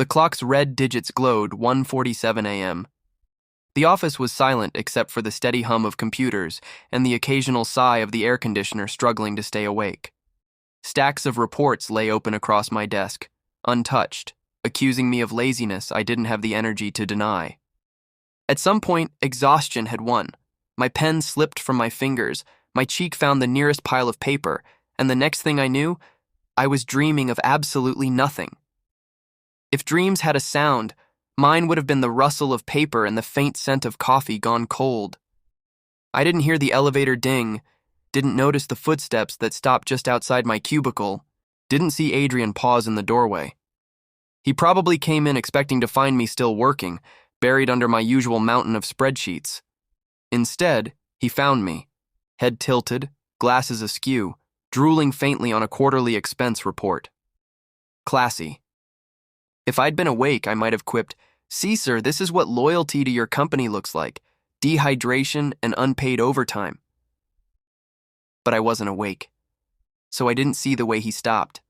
The clock's red digits glowed 1:47 a.m. The office was silent except for the steady hum of computers and the occasional sigh of the air conditioner struggling to stay awake. Stacks of reports lay open across my desk, untouched, accusing me of laziness I didn't have the energy to deny. At some point, exhaustion had won. My pen slipped from my fingers, my cheek found the nearest pile of paper, and the next thing I knew, I was dreaming of absolutely nothing. If dreams had a sound, mine would have been the rustle of paper and the faint scent of coffee gone cold. I didn't hear the elevator ding, didn't notice the footsteps that stopped just outside my cubicle, didn't see Adrian pause in the doorway. He probably came in expecting to find me still working, buried under my usual mountain of spreadsheets. Instead, he found me, head tilted, glasses askew, drooling faintly on a quarterly expense report. Classy. If I'd been awake, I might have quipped, "See, sir, this is what loyalty to your company looks like, dehydration and unpaid overtime." But I wasn't awake, so I didn't see the way he stopped,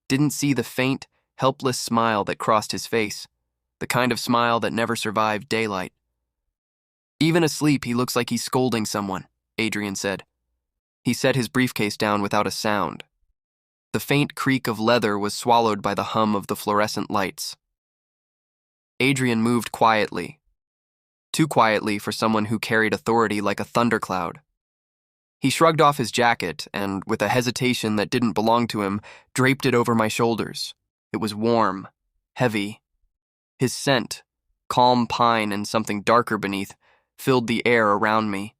didn't see the faint, helpless smile that crossed his face, the kind of smile that never survived daylight. "Even asleep, he looks like he's scolding someone," Adrian said. He set his briefcase down without a sound. The faint creak of leather was swallowed by the hum of the fluorescent lights. Adrian moved quietly, too quietly for someone who carried authority like a thundercloud. He shrugged off his jacket and, with a hesitation that didn't belong to him, draped it over my shoulders. It was warm, heavy. His scent, calm pine and something darker beneath, filled the air around me.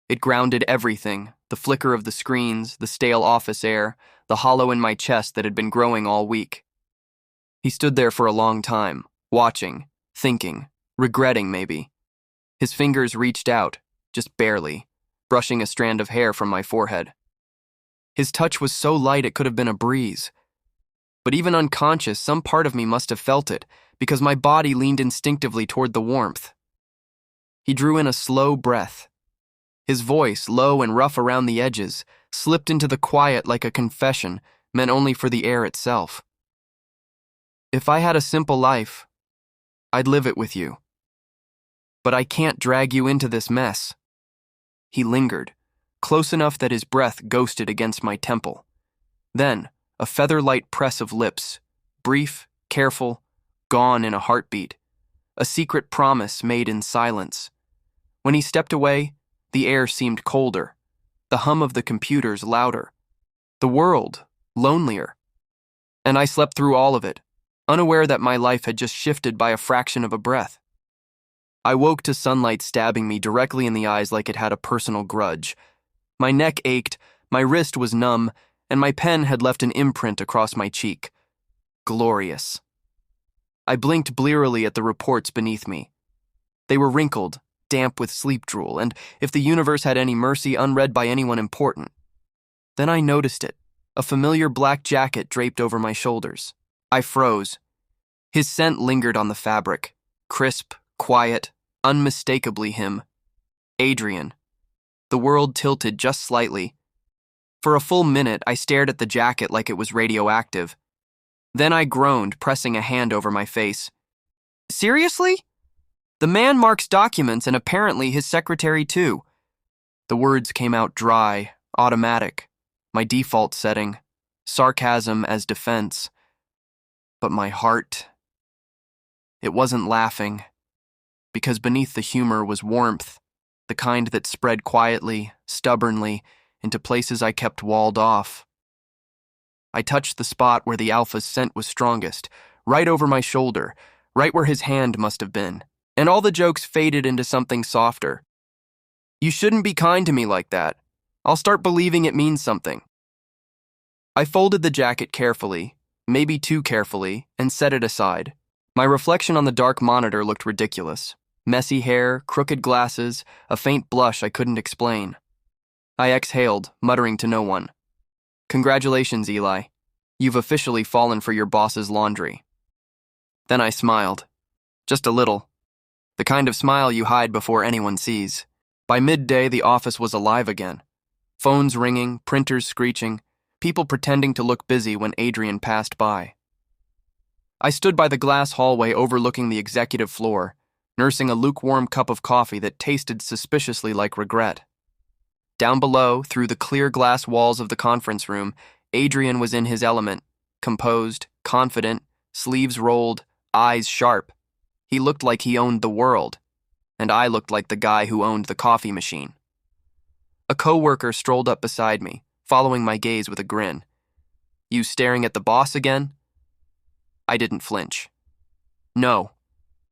It grounded everything, the flicker of the screens, the stale office air, the hollow in my chest that had been growing all week. He stood there for a long time, watching, thinking, regretting maybe. His fingers reached out, just barely, brushing a strand of hair from my forehead. His touch was so light it could have been a breeze. But even unconscious, some part of me must have felt it, because my body leaned instinctively toward the warmth. He drew in a slow breath. His voice, low and rough around the edges, slipped into the quiet like a confession, meant only for the air itself. "If I had a simple life, I'd live it with you. But I can't drag you into this mess." He lingered, close enough that his breath ghosted against my temple. Then, a feather-light press of lips, brief, careful, gone in a heartbeat, a secret promise made in silence. When he stepped away, the air seemed colder, the hum of the computers louder, the world lonelier. And I slept through all of it, unaware that my life had just shifted by a fraction of a breath. I woke to sunlight stabbing me directly in the eyes like it had a personal grudge. My neck ached, my wrist was numb, and my pen had left an imprint across my cheek. Glorious. I blinked blearily at the reports beneath me. They were wrinkled, damp with sleep drool, and, if the universe had any mercy, unread by anyone important. Then I noticed it, a familiar black jacket draped over my shoulders. I froze. His scent lingered on the fabric, crisp, quiet, unmistakably him. Adrian. The world tilted just slightly. For a full minute, I stared at the jacket like it was radioactive. Then I groaned, pressing a hand over my face. "Seriously? The man marks documents and apparently his secretary too." The words came out dry, automatic, my default setting, sarcasm as defense. But my heart, it wasn't laughing, because beneath the humor was warmth, the kind that spread quietly, stubbornly, into places I kept walled off. I touched the spot where the alpha's scent was strongest, right over my shoulder, right where his hand must have been. And all the jokes faded into something softer. "You shouldn't be kind to me like that. I'll start believing it means something." I folded the jacket carefully, maybe too carefully, and set it aside. My reflection on the dark monitor looked ridiculous. Messy hair, crooked glasses, a faint blush I couldn't explain. I exhaled, muttering to no one. "Congratulations, Eli. You've officially fallen for your boss's laundry." Then I smiled. Just a little. The kind of smile you hide before anyone sees. By midday, the office was alive again. Phones ringing, printers screeching, people pretending to look busy when Adrian passed by. I stood by the glass hallway overlooking the executive floor, nursing a lukewarm cup of coffee that tasted suspiciously like regret. Down below, through the clear glass walls of the conference room, Adrian was in his element, composed, confident, sleeves rolled, eyes sharp. He looked like he owned the world, and I looked like the guy who owned the coffee machine. A coworker strolled up beside me, following my gaze with a grin. "You staring at the boss again?" I didn't flinch. "No,"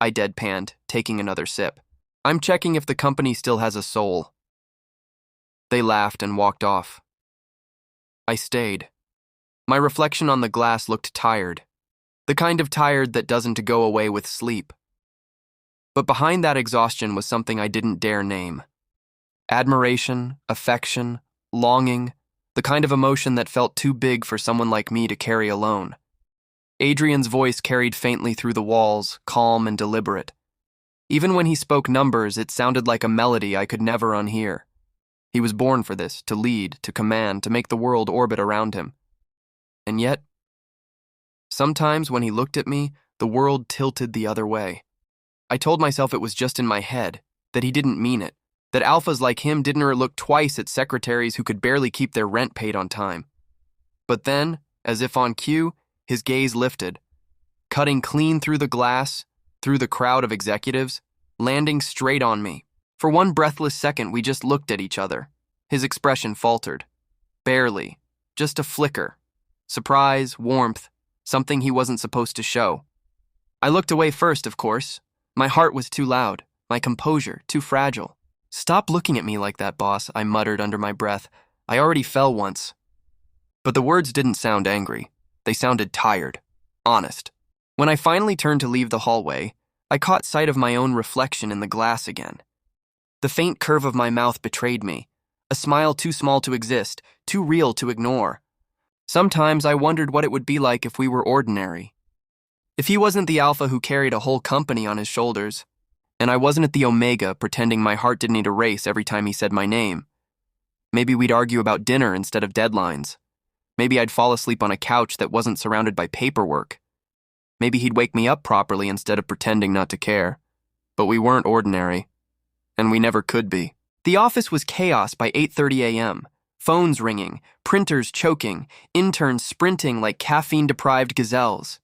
I deadpanned, taking another sip. "I'm checking if the company still has a soul." They laughed and walked off. I stayed. My reflection on the glass looked tired, the kind of tired that doesn't go away with sleep. But behind that exhaustion was something I didn't dare name. Admiration, affection, longing, the kind of emotion that felt too big for someone like me to carry alone. Adrian's voice carried faintly through the walls, calm and deliberate. Even when he spoke numbers, it sounded like a melody I could never unhear. He was born for this, to lead, to command, to make the world orbit around him. And yet, sometimes when he looked at me, the world tilted the other way. I told myself it was just in my head, that he didn't mean it, that alphas like him didn't look twice at secretaries who could barely keep their rent paid on time. But then, as if on cue, his gaze lifted, cutting clean through the glass, through the crowd of executives, landing straight on me. For one breathless second, we just looked at each other. His expression faltered. Barely. Just a flicker. Surprise, warmth, something he wasn't supposed to show. I looked away first, of course. My heart was too loud, my composure too fragile. "Stop looking at me like that, boss," I muttered under my breath. I already fell once. But the words didn't sound angry. They sounded tired, honest. When I finally turned to leave the hallway, I caught sight of my own reflection in the glass again. The faint curve of my mouth betrayed me, a smile too small to exist, too real to ignore. Sometimes I wondered what it would be like if we were ordinary. If he wasn't the alpha who carried a whole company on his shoulders, and I wasn't at the omega pretending my heart didn't need a race every time he said my name. Maybe we'd argue about dinner instead of deadlines. Maybe I'd fall asleep on a couch that wasn't surrounded by paperwork. Maybe he'd wake me up properly instead of pretending not to care. But we weren't ordinary. And we never could be. The office was chaos by 8:30 a.m. Phones ringing, printers choking, interns sprinting like caffeine-deprived gazelles.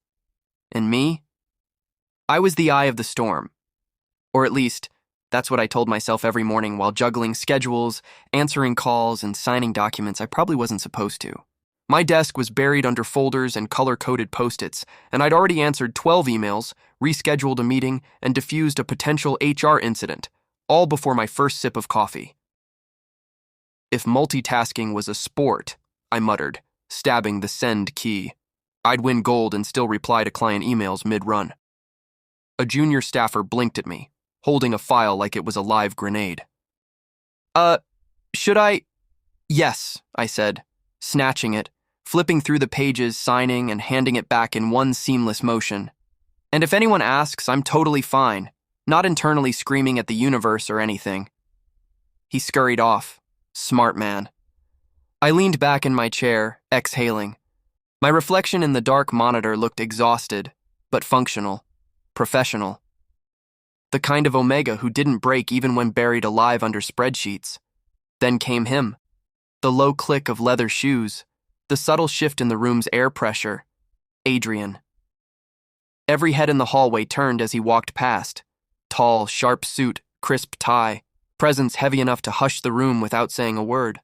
And me? I was the eye of the storm. Or at least, that's what I told myself every morning while juggling schedules, answering calls, and signing documents I probably wasn't supposed to. My desk was buried under folders and color-coded Post-its, and I'd already answered 12 emails, rescheduled a meeting, and diffused a potential HR incident, all before my first sip of coffee. If multitasking was a sport, I muttered, stabbing the send key, I'd win gold and still reply to client emails mid-run. A junior staffer blinked at me, holding a file like it was a live grenade. Should I? Yes, I said, snatching it, flipping through the pages, signing, and handing it back in one seamless motion. And if anyone asks, I'm totally fine, not internally screaming at the universe or anything. He scurried off. Smart man. I leaned back in my chair, exhaling. My reflection in the dark monitor looked exhausted, but functional, professional. The kind of Omega who didn't break even when buried alive under spreadsheets. Then came him. The low click of leather shoes, the subtle shift in the room's air pressure. Adrian. Every head in the hallway turned as he walked past. Tall, sharp suit, crisp tie, presence heavy enough to hush the room without saying a word.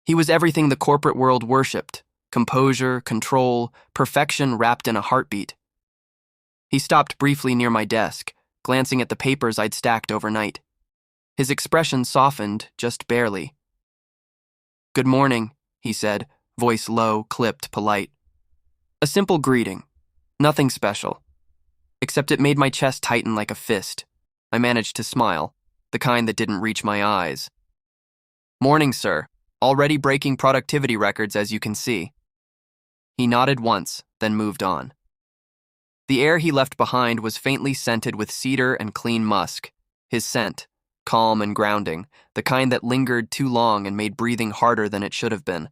He was everything the corporate world worshipped: composure, control, perfection wrapped in a heartbeat. He stopped briefly near my desk, glancing at the papers I'd stacked overnight. His expression softened, just barely. "Good morning," he said, voice low, clipped, polite. A simple greeting. Nothing special. Except it made my chest tighten like a fist. I managed to smile, the kind that didn't reach my eyes. "Morning, sir. Already breaking productivity records, as you can see." He nodded once, then moved on. The air he left behind was faintly scented with cedar and clean musk. His scent, calm and grounding, the kind that lingered too long and made breathing harder than it should have been.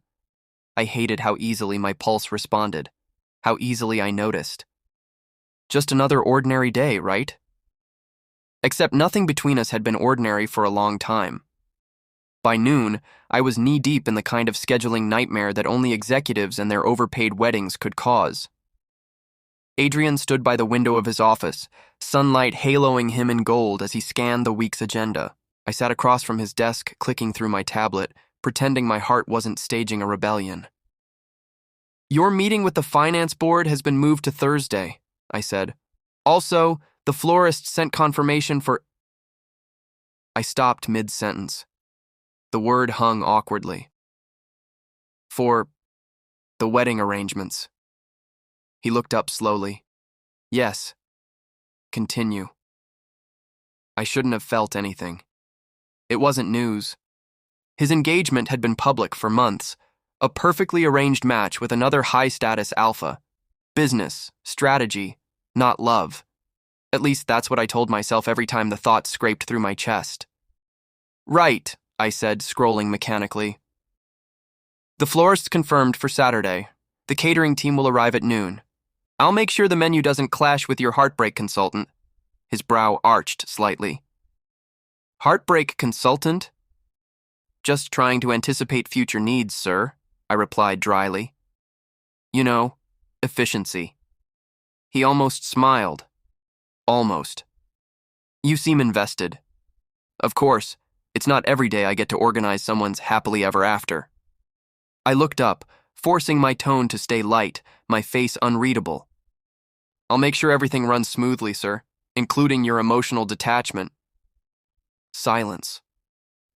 I hated how easily my pulse responded, how easily I noticed. Just another ordinary day, right? Except nothing between us had been ordinary for a long time. By noon, I was knee-deep in the kind of scheduling nightmare that only executives and their overpaid weddings could cause. Adrian stood by the window of his office, sunlight haloing him in gold as he scanned the week's agenda. I sat across from his desk, clicking through my tablet, pretending my heart wasn't staging a rebellion. "Your meeting with the finance board has been moved to Thursday," I said. "Also, the florist sent confirmation for—" I stopped mid-sentence. The word hung awkwardly. "For the wedding arrangements." He looked up slowly. "Yes. Continue." I shouldn't have felt anything. It wasn't news. His engagement had been public for months, a perfectly arranged match with another high-status alpha. Business, strategy, not love. At least that's what I told myself every time the thought scraped through my chest. "Right," I said, scrolling mechanically. "The florist's confirmed for Saturday. The catering team will arrive at noon. I'll make sure the menu doesn't clash with your heartbreak consultant." His brow arched slightly. "Heartbreak consultant?" "Just trying to anticipate future needs, sir," I replied dryly. "You know, efficiency." He almost smiled. Almost. "You seem invested." "Of course, it's not every day I get to organize someone's happily ever after." I looked up, forcing my tone to stay light, my face unreadable. "I'll make sure everything runs smoothly, sir, including your emotional detachment." Silence.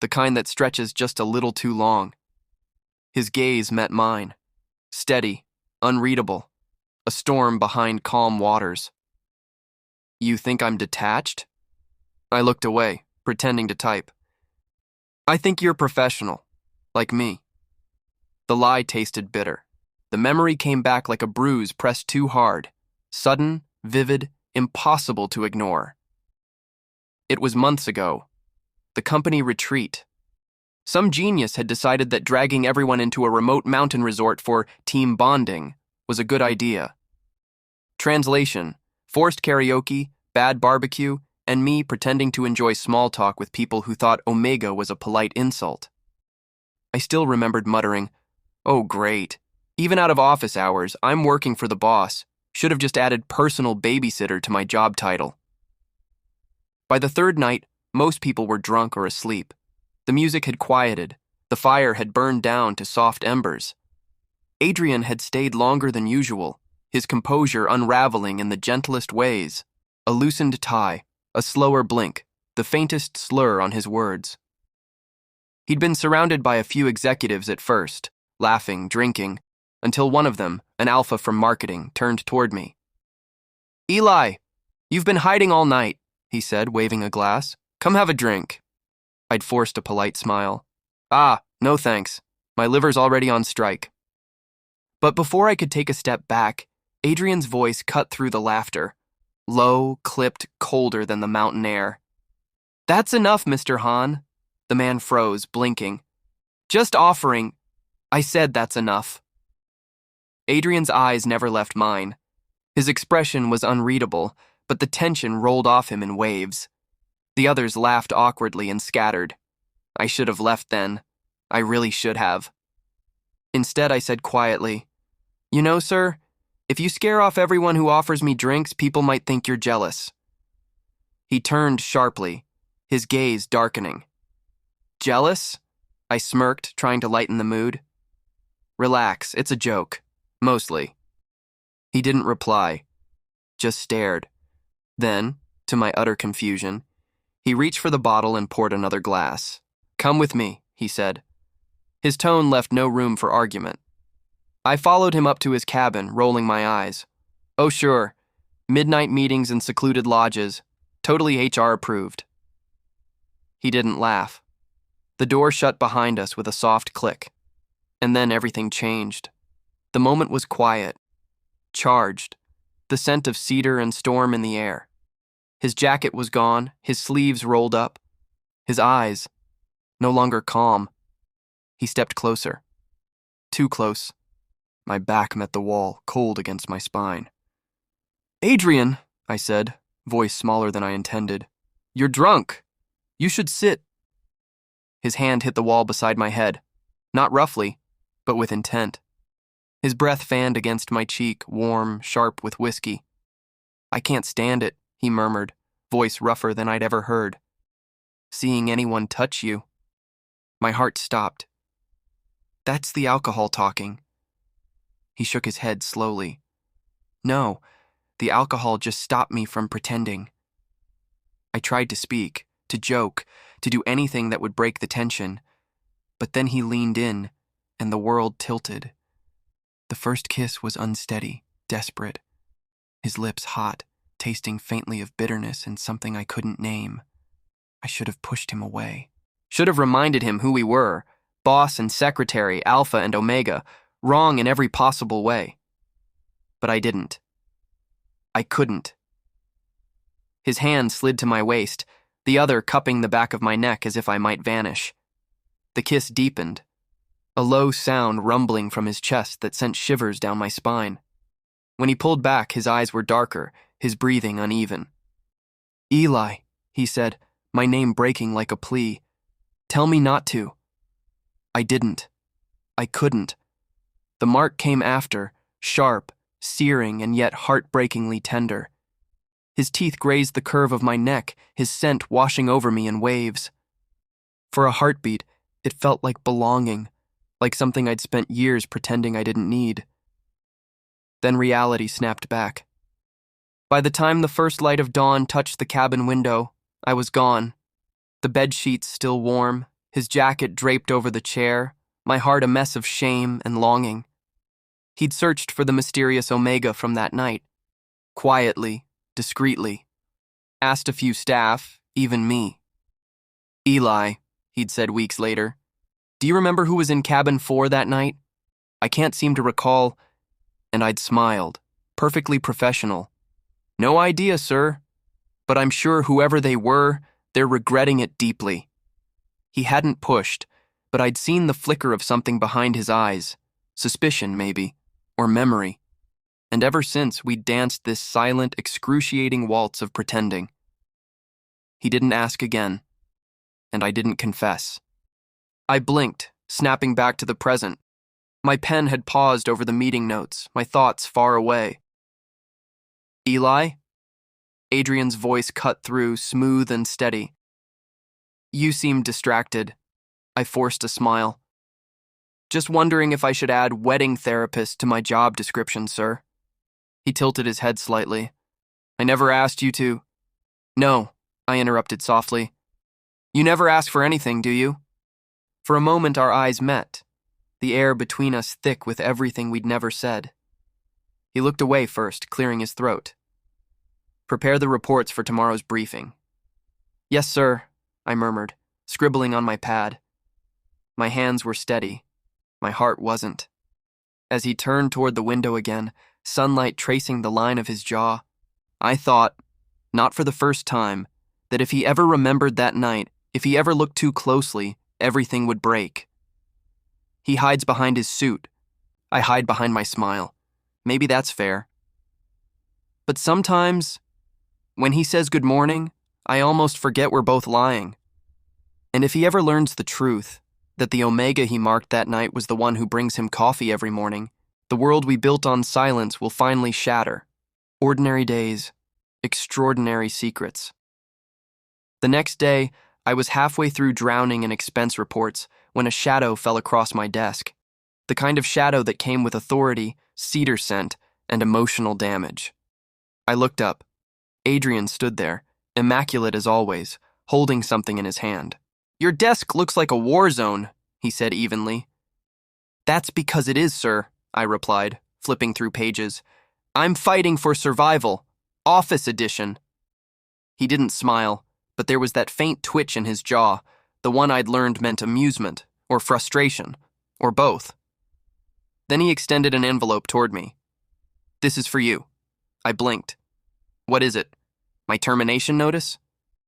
The kind that stretches just a little too long. His gaze met mine. Steady, unreadable, a storm behind calm waters. "You think I'm detached?" I looked away, pretending to type. "I think you're professional, like me." The lie tasted bitter. The memory came back like a bruise pressed too hard, sudden, vivid, impossible to ignore. It was months ago. The company retreat. Some genius had decided that dragging everyone into a remote mountain resort for team bonding was a good idea. Translation: forced karaoke, bad barbecue, and me pretending to enjoy small talk with people who thought omega was a polite insult. I still remembered muttering, "Oh, great. Even out of office hours, I'm working for the boss. Should have just added personal babysitter to my job title." By the third night, most people were drunk or asleep. The music had quieted. The fire had burned down to soft embers. Adrian had stayed longer than usual, his composure unraveling in the gentlest ways. A loosened tie, a slower blink, the faintest slur on his words. He'd been surrounded by a few executives at first, laughing, drinking, until one of them, an alpha from marketing, turned toward me. "Eli, you've been hiding all night," he said, waving a glass. "Come have a drink." I'd forced a polite smile. "Ah, no thanks. My liver's already on strike." But before I could take a step back, Adrian's voice cut through the laughter. Low, clipped, colder than the mountain air. "That's enough, Mr. Hahn." The man froze, blinking. "Just offering—" I said that's enough. Adrian's eyes never left mine. His expression was unreadable, but the tension rolled off him in waves. The others laughed awkwardly and scattered. I should have left then. I really should have. Instead, I said quietly, "You know, sir, if you scare off everyone who offers me drinks, people might think you're jealous." He turned sharply, his gaze darkening. "Jealous?" I smirked, trying to lighten the mood. "Relax, it's a joke. Mostly." He didn't reply, just stared. Then, to my utter confusion, he reached for the bottle and poured another glass. "Come with me," he said. His tone left no room for argument. I followed him up to his cabin, rolling my eyes. "Oh, sure. Midnight meetings in secluded lodges. Totally HR approved." He didn't laugh. The door shut behind us with a soft click. And then everything changed. The moment was quiet, charged, the scent of cedar and storm in the air. His jacket was gone, his sleeves rolled up. His eyes, no longer calm. He stepped closer. Too close. My back met the wall, cold against my spine. "Adrian," I said, voice smaller than I intended. You're drunk. You should sit. His hand hit the wall beside my head, not roughly, but with intent. His breath fanned against my cheek, warm, sharp with whiskey. I can't stand it, he murmured, voice rougher than I'd ever heard. Seeing anyone touch you. My heart stopped. That's the alcohol talking. He shook his head slowly. No, the alcohol just stopped me from pretending. I tried to speak, to joke, to do anything that would break the tension, but then he leaned in, and the world tilted. The first kiss was unsteady, desperate. His lips hot, tasting faintly of bitterness and something I couldn't name. I should have pushed him away. Should have reminded him who we were, boss and secretary, alpha and omega, wrong in every possible way. But I didn't. I couldn't. His hand slid to my waist, the other cupping the back of my neck as if I might vanish. The kiss deepened, a low sound rumbling from his chest that sent shivers down my spine. When he pulled back, his eyes were darker, his breathing uneven. Eli, he said, my name breaking like a plea. Tell me not to. I didn't. I couldn't. The mark came after, sharp, searing, and yet heartbreakingly tender. His teeth grazed the curve of my neck, his scent washing over me in waves. For a heartbeat, it felt like belonging, like something I'd spent years pretending I didn't need. Then reality snapped back. By the time the first light of dawn touched the cabin window, I was gone. The bedsheets still warm, his jacket draped over the chair, my heart a mess of shame and longing. He'd searched for the mysterious Omega from that night, quietly, discreetly. Asked a few staff, even me. Eli, he'd said weeks later, do you remember who was in cabin 4 that night? I can't seem to recall, and I'd smiled, perfectly professional. No idea, sir, but I'm sure whoever they were, they're regretting it deeply. He hadn't pushed, but I'd seen the flicker of something behind his eyes, suspicion maybe, or memory. And ever since, we'd danced this silent, excruciating waltz of pretending. He didn't ask again, and I didn't confess. I blinked, snapping back to the present. My pen had paused over the meeting notes, my thoughts far away. Eli? Adrian's voice cut through, smooth and steady. You seemed distracted. I forced a smile. Just wondering if I should add wedding therapist to my job description, sir. He tilted his head slightly. I never asked you to... No, I interrupted softly. You never ask for anything, do you? For a moment our eyes met, the air between us thick with everything we'd never said. He looked away first, clearing his throat. Prepare the reports for tomorrow's briefing. Yes, sir, I murmured, scribbling on my pad. My hands were steady. My heart wasn't. As he turned toward the window again, sunlight tracing the line of his jaw, I thought, not for the first time, that if he ever remembered that night, if he ever looked too closely, everything would break. He hides behind his suit. I hide behind my smile. Maybe that's fair. But sometimes, when he says good morning, I almost forget we're both lying. And if he ever learns the truth, that the Omega he marked that night was the one who brings him coffee every morning, the world we built on silence will finally shatter. Ordinary days, extraordinary secrets. The next day, I was halfway through drowning in expense reports when a shadow fell across my desk. The kind of shadow that came with authority, cedar scent, and emotional damage. I looked up. Adrian stood there, immaculate as always, holding something in his hand. Your desk looks like a war zone, he said evenly. That's because it is, sir, I replied, flipping through pages. I'm fighting for survival. Office edition. He didn't smile, but there was that faint twitch in his jaw, the one I'd learned meant amusement, or frustration, or both. Then he extended an envelope toward me. This is for you. I blinked. What is it? My termination notice?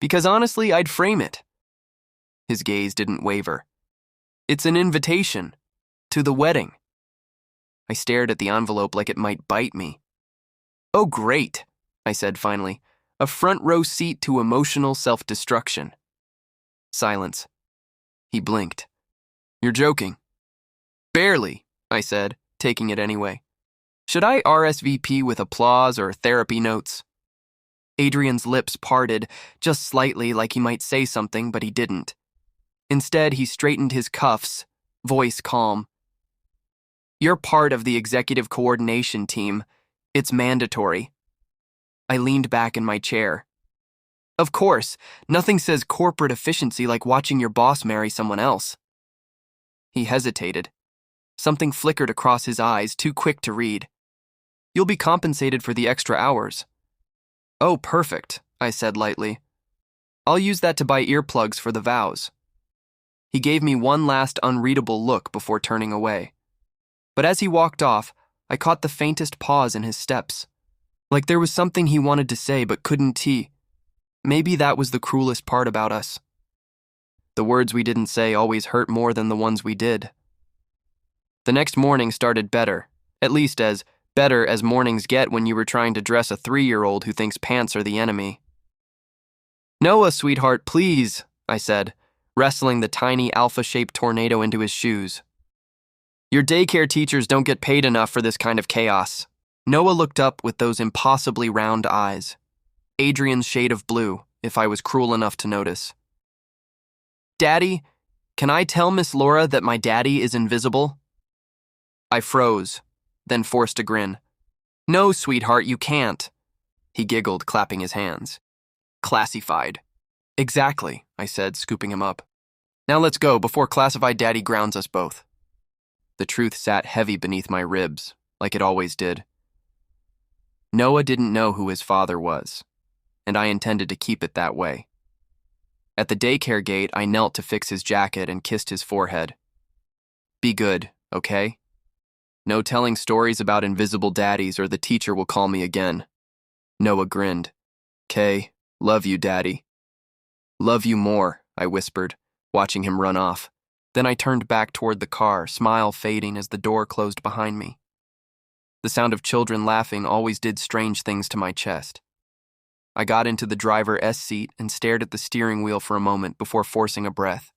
Because honestly, I'd frame it. His gaze didn't waver. It's an invitation. To the wedding. I stared at the envelope like it might bite me. Oh, great. I said finally. A front row seat to emotional self-destruction. Silence. He blinked. You're joking. Barely, I said, taking it anyway. Should I RSVP with applause or therapy notes? Adrian's lips parted, just slightly like he might say something, but he didn't. Instead, he straightened his cuffs, voice calm. You're part of the executive coordination team. It's mandatory. I leaned back in my chair. Of course, nothing says corporate efficiency like watching your boss marry someone else. He hesitated. Something flickered across his eyes, too quick to read. You'll be compensated for the extra hours. Oh, perfect, I said lightly. I'll use that to buy earplugs for the vows. He gave me one last unreadable look before turning away. But as he walked off, I caught the faintest pause in his steps. Like there was something he wanted to say but couldn't. Maybe that was the cruelest part about us. The words we didn't say always hurt more than the ones we did. The next morning started better, at least as better as mornings get when you were trying to dress a 3-year-old who thinks pants are the enemy. Noah, sweetheart, please, I said, wrestling the tiny alpha-shaped tornado into his shoes. Your daycare teachers don't get paid enough for this kind of chaos. Noah looked up with those impossibly round eyes. Adrian's shade of blue, if I was cruel enough to notice. Daddy, can I tell Miss Laura that my daddy is invisible? I froze, then forced a grin. No, sweetheart, you can't. He giggled, clapping his hands. Classified. Exactly, I said, scooping him up. Now let's go before classified daddy grounds us both. The truth sat heavy beneath my ribs, like it always did. Noah didn't know who his father was, and I intended to keep it that way. At the daycare gate, I knelt to fix his jacket and kissed his forehead. Be good, okay? No telling stories about invisible daddies or the teacher will call me again. Noah grinned. Kay, love you, Daddy. Love you more, I whispered, watching him run off. Then I turned back toward the car, smile fading as the door closed behind me. The sound of children laughing always did strange things to my chest. I got into the driver's seat and stared at the steering wheel for a moment before forcing a breath.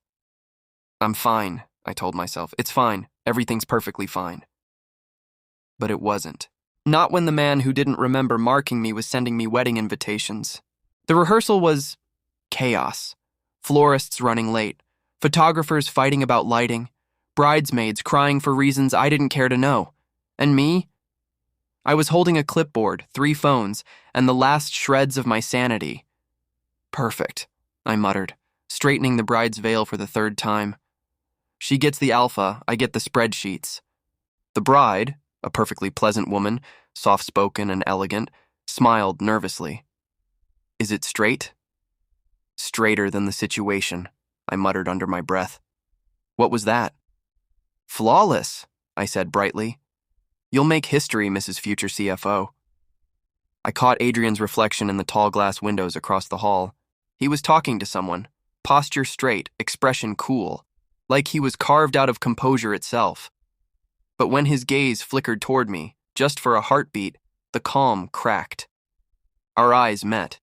I'm fine, I told myself. It's fine. Everything's perfectly fine. But it wasn't. Not when the man who didn't remember marking me was sending me wedding invitations. The rehearsal was chaos. Florists running late, photographers fighting about lighting, bridesmaids crying for reasons I didn't care to know. And me? I was holding a clipboard, 3 phones, and the last shreds of my sanity. Perfect, I muttered, straightening the bride's veil for the 3rd time. She gets the alpha, I get the spreadsheets. The bride, a perfectly pleasant woman, soft-spoken and elegant, smiled nervously. Is it straight? Straighter than the situation, I muttered under my breath. What was that? Flawless, I said brightly. You'll make history, Mrs. Future CFO. I caught Adrian's reflection in the tall glass windows across the hall. He was talking to someone, posture straight, expression cool, like he was carved out of composure itself. But when his gaze flickered toward me, just for a heartbeat, the calm cracked. Our eyes met.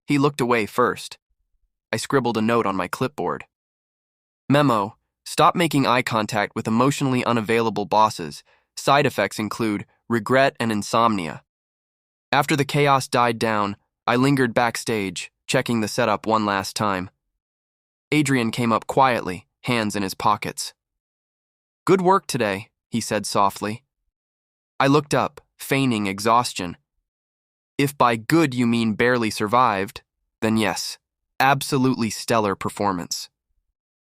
He looked away first. I scribbled a note on my clipboard. Memo: stop making eye contact with emotionally unavailable bosses. Side effects include regret and insomnia. After the chaos died down, I lingered backstage, checking the setup one last time. Adrian came up quietly, hands in his pockets. Good work today, he said softly. I looked up, feigning exhaustion. If by good you mean barely survived, then yes, absolutely stellar performance.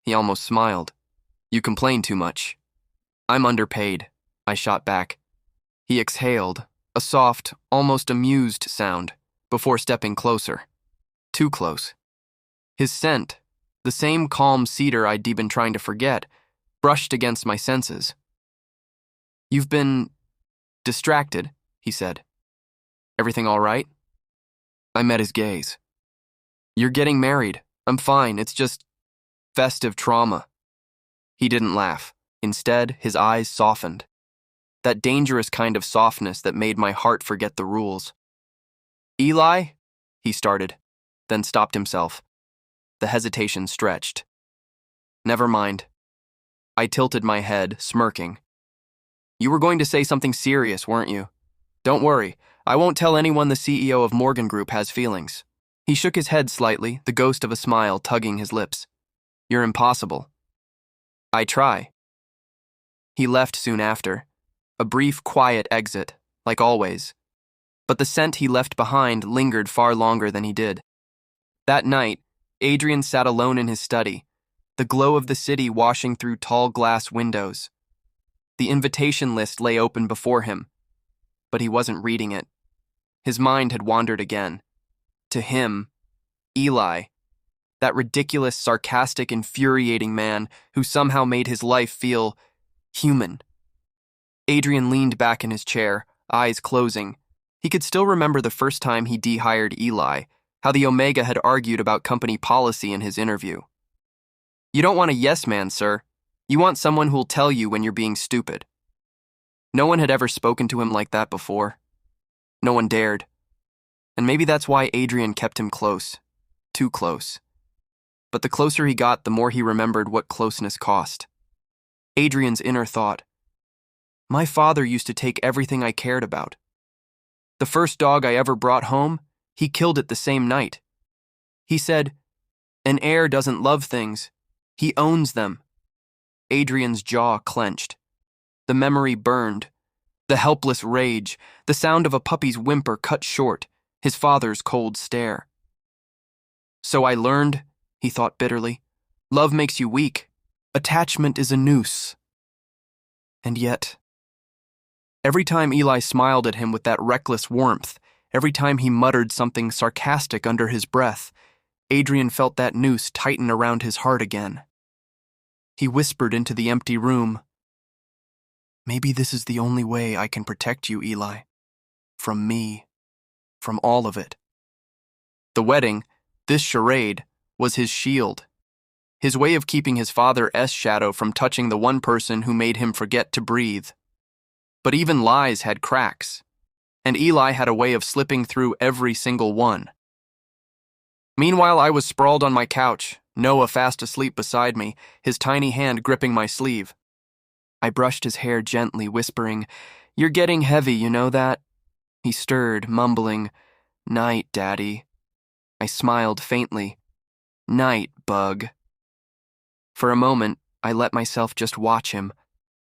He almost smiled. You complain too much. I'm underpaid, I shot back. He exhaled, a soft, almost amused sound, before stepping closer. Too close. His scent, the same calm cedar I'd been trying to forget, brushed against my senses. You've been distracted, he said. Everything all right? I met his gaze. You're getting married. I'm fine. It's just festive trauma. He didn't laugh. Instead, his eyes softened. That dangerous kind of softness that made my heart forget the rules. Eli? He started, then stopped himself. The hesitation stretched. Never mind. I tilted my head, smirking. You were going to say something serious, weren't you? Don't worry, I won't tell anyone the CEO of Morgan Group has feelings. He shook his head slightly, the ghost of a smile tugging his lips. You're impossible. I try. He left soon after. A brief, quiet exit, like always. But the scent he left behind lingered far longer than he did. That night, Adrian sat alone in his study, the glow of the city washing through tall glass windows. The invitation list lay open before him, but he wasn't reading it. His mind had wandered again. To him, Eli, that ridiculous, sarcastic, infuriating man who somehow made his life feel human. Adrian leaned back in his chair, eyes closing. He could still remember the first time he de-hired Eli, how the Omega had argued about company policy in his interview. You don't want a yes man, sir. You want someone who'll tell you when you're being stupid. No one had ever spoken to him like that before. No one dared. And maybe that's why Adrian kept him close. Too close. But the closer he got, the more he remembered what closeness cost. Adrian's inner thought. My father used to take everything I cared about. The first dog I ever brought home, he killed it the same night. He said, an heir doesn't love things, he owns them. Adrian's jaw clenched. The memory burned. The helpless rage, the sound of a puppy's whimper cut short, his father's cold stare. So I learned, he thought bitterly, love makes you weak. Attachment is a noose. And yet, every time Eli smiled at him with that reckless warmth, every time he muttered something sarcastic under his breath, Adrian felt that noose tighten around his heart again. He whispered into the empty room, maybe this is the only way I can protect you, Eli. From me. From all of it. The wedding, this charade, was his shield. His way of keeping his father's shadow from touching the one person who made him forget to breathe. But even lies had cracks, and Eli had a way of slipping through every single one. Meanwhile, I was sprawled on my couch, Noah fast asleep beside me, his tiny hand gripping my sleeve. I brushed his hair gently, whispering, You're getting heavy, you know that? He stirred, mumbling, Night, Daddy. I smiled faintly. Night, bug. For a moment, I let myself just watch him,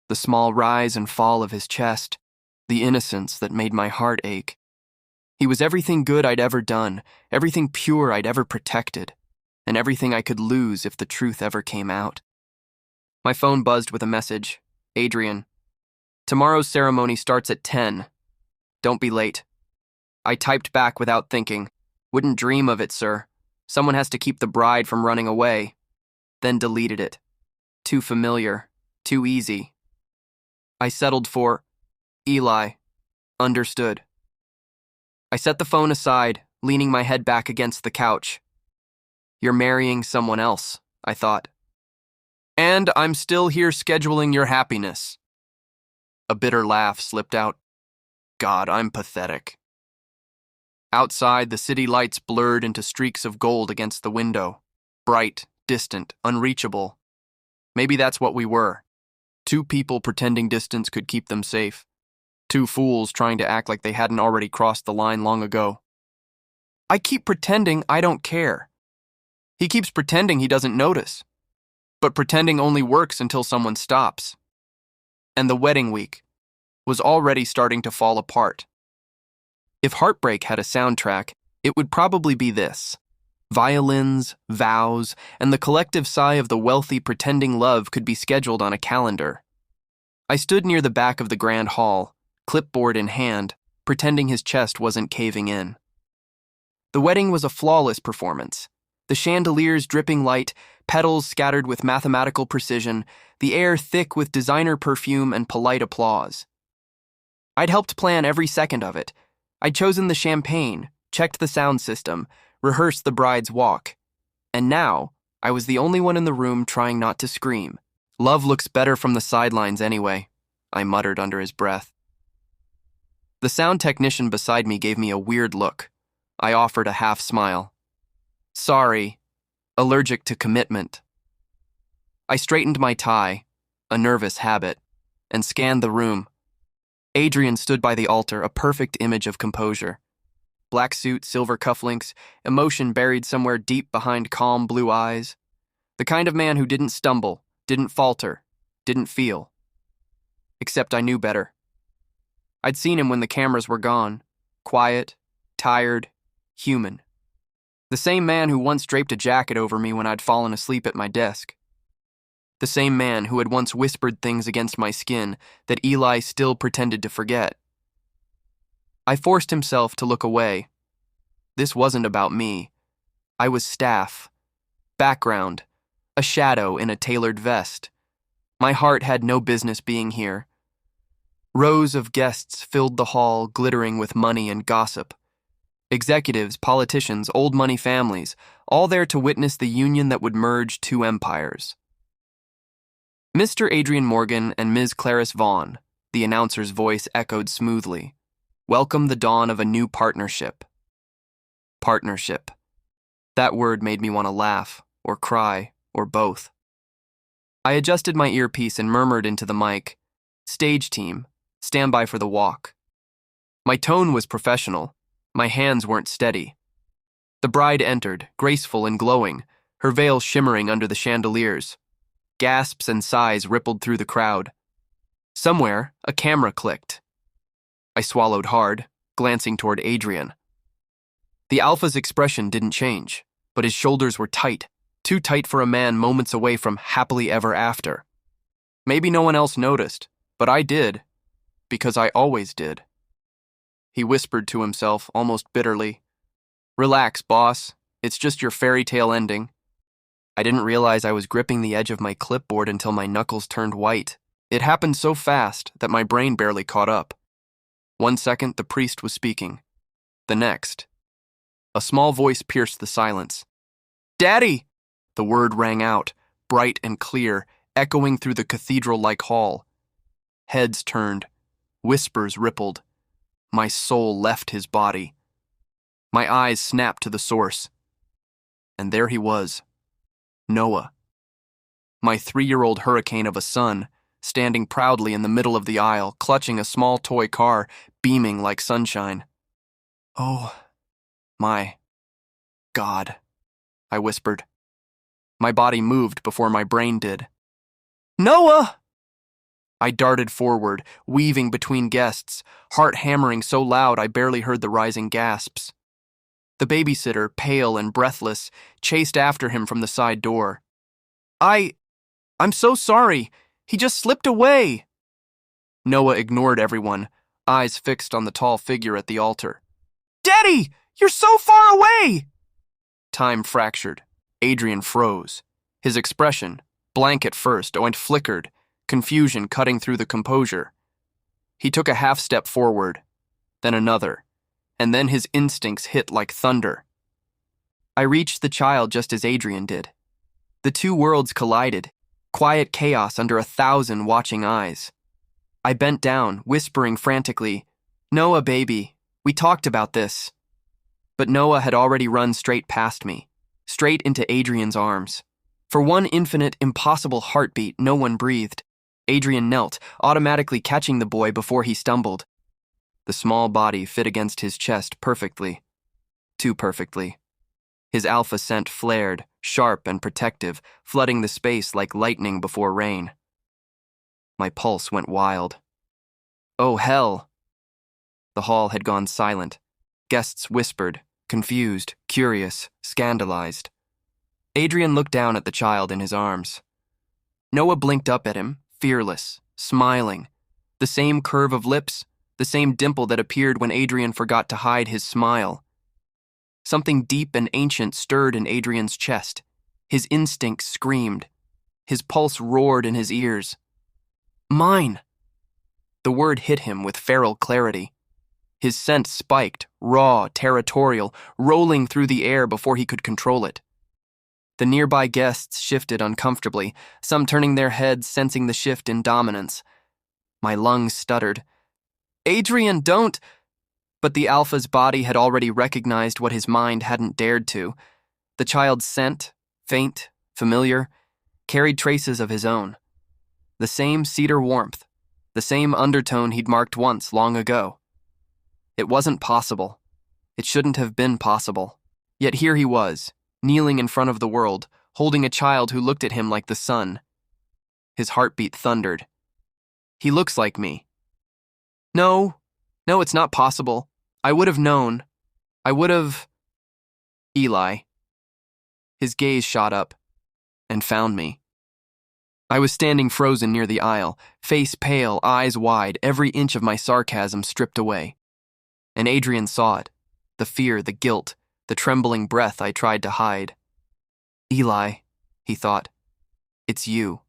the small rise and fall of his chest, the innocence that made my heart ache. He was everything good I'd ever done, everything pure I'd ever protected, and everything I could lose if the truth ever came out. My phone buzzed with a message. Adrian. Tomorrow's ceremony starts at 10. Don't be late. I typed back without thinking. Wouldn't dream of it, sir. Someone has to keep the bride from running away. Then deleted it. Too familiar. Too easy. I settled for Eli. Understood. I set the phone aside, leaning my head back against the couch. You're marrying someone else, I thought. And I'm still here scheduling your happiness. A bitter laugh slipped out. God, I'm pathetic. Outside, the city lights blurred into streaks of gold against the window. Bright, distant, unreachable. Maybe that's what we were. Two people pretending distance could keep them safe. Two fools trying to act like they hadn't already crossed the line long ago. I keep pretending I don't care. He keeps pretending he doesn't notice. But pretending only works until someone stops. And the wedding week was already starting to fall apart. If heartbreak had a soundtrack, it would probably be this. Violins, vows, and the collective sigh of the wealthy pretending love could be scheduled on a calendar. I stood near the back of the grand hall, clipboard in hand, pretending his chest wasn't caving in. The wedding was a flawless performance. The chandeliers dripping light, petals scattered with mathematical precision, the air thick with designer perfume and polite applause. I'd helped plan every second of it. I'd chosen the champagne, checked the sound system, rehearsed the bride's walk. And now, I was the only one in the room trying not to scream. Love looks better from the sidelines anyway, I muttered under his breath. The sound technician beside me gave me a weird look. I offered a half smile. Sorry, allergic to commitment. I straightened my tie, a nervous habit, and scanned the room. Adrian stood by the altar, a perfect image of composure. Black suit, silver cufflinks, emotion buried somewhere deep behind calm blue eyes. The kind of man who didn't stumble, didn't falter, didn't feel. Except I knew better. I'd seen him when the cameras were gone. Quiet, tired, human. The same man who once draped a jacket over me when I'd fallen asleep at my desk. The same man who had once whispered things against my skin that Eli still pretended to forget. I forced himself to look away. This wasn't about me. I was staff, background, a shadow in a tailored vest. My heart had no business being here. Rows of guests filled the hall, glittering with money and gossip. Executives, politicians, old money families, all there to witness the union that would merge two empires. Mr. Adrian Morgan and Ms. Clarice Vaughn, the announcer's voice echoed smoothly. Welcome the dawn of a new partnership. Partnership. That word made me want to laugh, or cry, or both. I adjusted my earpiece and murmured into the mic, "Stage team, stand by for the walk." My tone was professional. My hands weren't steady. The bride entered, graceful and glowing, her veil shimmering under the chandeliers. Gasps and sighs rippled through the crowd. Somewhere, a camera clicked. I swallowed hard, glancing toward Adrian. The alpha's expression didn't change, but his shoulders were tight, too tight for a man moments away from happily ever after. Maybe no one else noticed, but I did, because I always did. He whispered to himself, almost bitterly, "Relax, boss. It's just your fairy tale ending." I didn't realize I was gripping the edge of my clipboard until my knuckles turned white. It happened so fast that my brain barely caught up. 1 second, the priest was speaking. The next, a small voice pierced the silence. "Daddy!" The word rang out, bright and clear, echoing through the cathedral-like hall. Heads turned, whispers rippled. My soul left his body. My eyes snapped to the source. And there he was, Noah. My 3-year-old hurricane of a son, standing proudly in the middle of the aisle, clutching a small toy car, beaming like sunshine. "Oh, my God," I whispered. My body moved before my brain did. "Noah!" I darted forward, weaving between guests, heart hammering so loud I barely heard the rising gasps. The babysitter, pale and breathless, chased after him from the side door. I'm so sorry. He just slipped away." Noah ignored everyone, eyes fixed on the tall figure at the altar. "Daddy, you're so far away!" Time fractured. Adrian froze. His expression, blank at first, went flickered, confusion cutting through the composure. He took a half step forward, then another, and then his instincts hit like thunder. I reached the child just as Adrian did. The two worlds collided, quiet chaos under 1,000 watching eyes. I bent down, whispering frantically, "Noah, baby, we talked about this." But Noah had already run straight past me, straight into Adrian's arms. For one infinite, impossible heartbeat, no one breathed. Adrian knelt, automatically catching the boy before he stumbled. The small body fit against his chest perfectly. Too perfectly. His alpha scent flared, sharp and protective, flooding the space like lightning before rain. My pulse went wild. Oh, hell! The hall had gone silent. Guests whispered, confused, curious, scandalized. Adrian looked down at the child in his arms. Noah blinked up at him, fearless, smiling. The same curve of lips, the same dimple that appeared when Adrian forgot to hide his smile. Something deep and ancient stirred in Adrian's chest. His instincts screamed. His pulse roared in his ears. "Mine!" The word hit him with feral clarity. His scent spiked, raw, territorial, rolling through the air before he could control it. The nearby guests shifted uncomfortably, some turning their heads, sensing the shift in dominance. My lungs stuttered. "Adrian, don't..." But the alpha's body had already recognized what his mind hadn't dared to. The child's scent, faint, familiar, carried traces of his own. The same cedar warmth, the same undertone he'd marked once long ago. It wasn't possible. It shouldn't have been possible. Yet here he was, kneeling in front of the world, holding a child who looked at him like the sun. His heartbeat thundered. He looks like me. No, it's not possible. I would have known. I would have... Eli. His gaze shot up and found me. I was standing frozen near the aisle, face pale, eyes wide, every inch of my sarcasm stripped away. And Adrian saw it, the fear, the guilt, the trembling breath I tried to hide. Eli, he thought, it's you.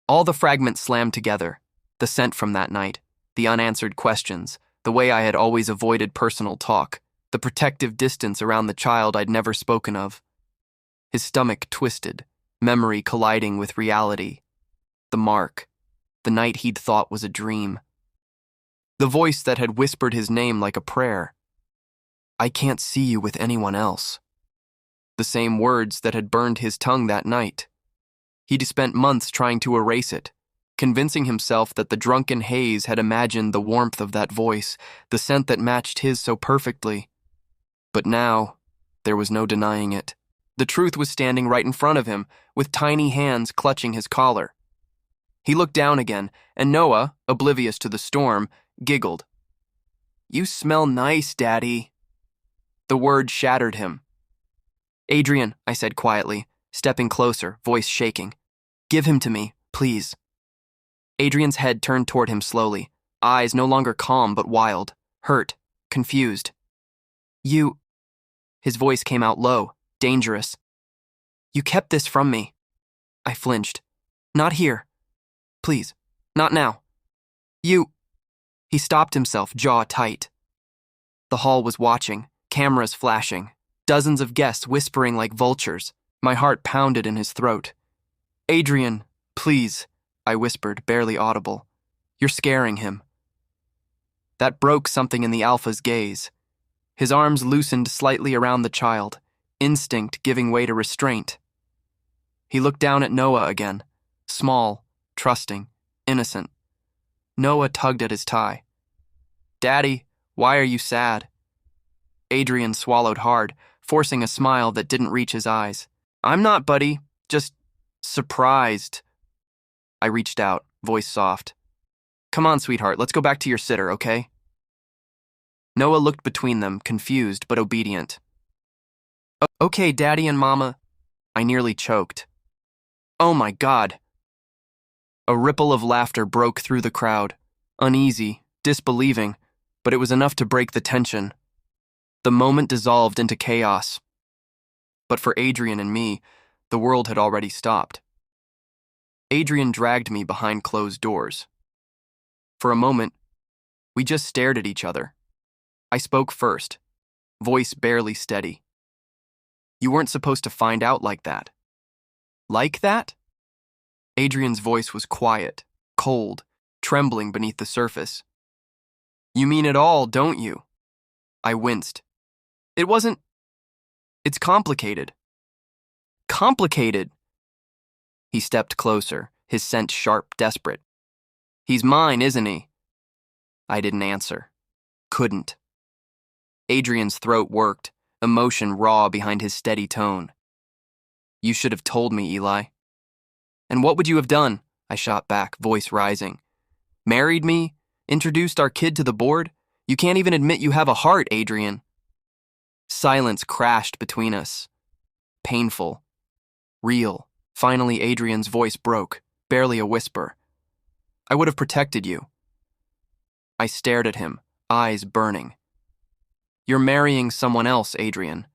All the fragments slammed together, the scent from that night, the unanswered questions, the way I had always avoided personal talk, the protective distance around the child I'd never spoken of. His stomach twisted, memory colliding with reality. The mark, the night he'd thought was a dream. The voice that had whispered his name like a prayer. I can't see you with anyone else. The same words that had burned his tongue that night. He'd spent months trying to erase it, convincing himself that the drunken haze had imagined the warmth of that voice, the scent that matched his so perfectly. But now, there was no denying it. The truth was standing right in front of him, with tiny hands clutching his collar. He looked down again, and Noah, oblivious to the storm, giggled. You smell nice, Daddy. The word shattered him. Adrian, I said quietly, stepping closer, voice shaking. Give him to me, please. Adrian's head turned toward him slowly, eyes no longer calm but wild, hurt, confused. You... His voice came out low, dangerous. You kept this from me. I flinched. Not here. Please, not now. You... He stopped himself, jaw tight. The hall was watching, cameras flashing, dozens of guests whispering like vultures. My heart pounded in his throat. Adrian, please, I whispered, barely audible. You're scaring him. That broke something in the alpha's gaze. His arms loosened slightly around the child, instinct giving way to restraint. He looked down at Noah again, small, trusting, innocent. Noah tugged at his tie. Daddy, why are you sad? Adrian swallowed hard, forcing a smile that didn't reach his eyes. I'm not, buddy, just surprised. I reached out, voice soft. Come on, sweetheart, let's go back to your sitter, okay? Noah looked between them, confused but obedient. Okay, Daddy and Mama. I nearly choked. Oh my God. A ripple of laughter broke through the crowd, uneasy, disbelieving, but it was enough to break the tension. The moment dissolved into chaos. But for Adrian and me, the world had already stopped. Adrian dragged me behind closed doors. For a moment, we just stared at each other. I spoke first, voice barely steady. You weren't supposed to find out like that. Like that? Adrian's voice was quiet, cold, trembling beneath the surface. You mean it all, don't you? I winced. It wasn't... It's complicated. Complicated? He stepped closer, his scent sharp, desperate. He's mine, isn't he? I didn't answer. Couldn't. Adrian's throat worked, emotion raw behind his steady tone. You should have told me, Eli. And what would you have done? I shot back, voice rising. Married me? Introduced our kid to the board? You can't even admit you have a heart, Adrian. Silence crashed between us. Painful. Real. Finally, Adrian's voice broke, barely a whisper. I would have protected you. I stared at him, eyes burning. You're marrying someone else, Adrian.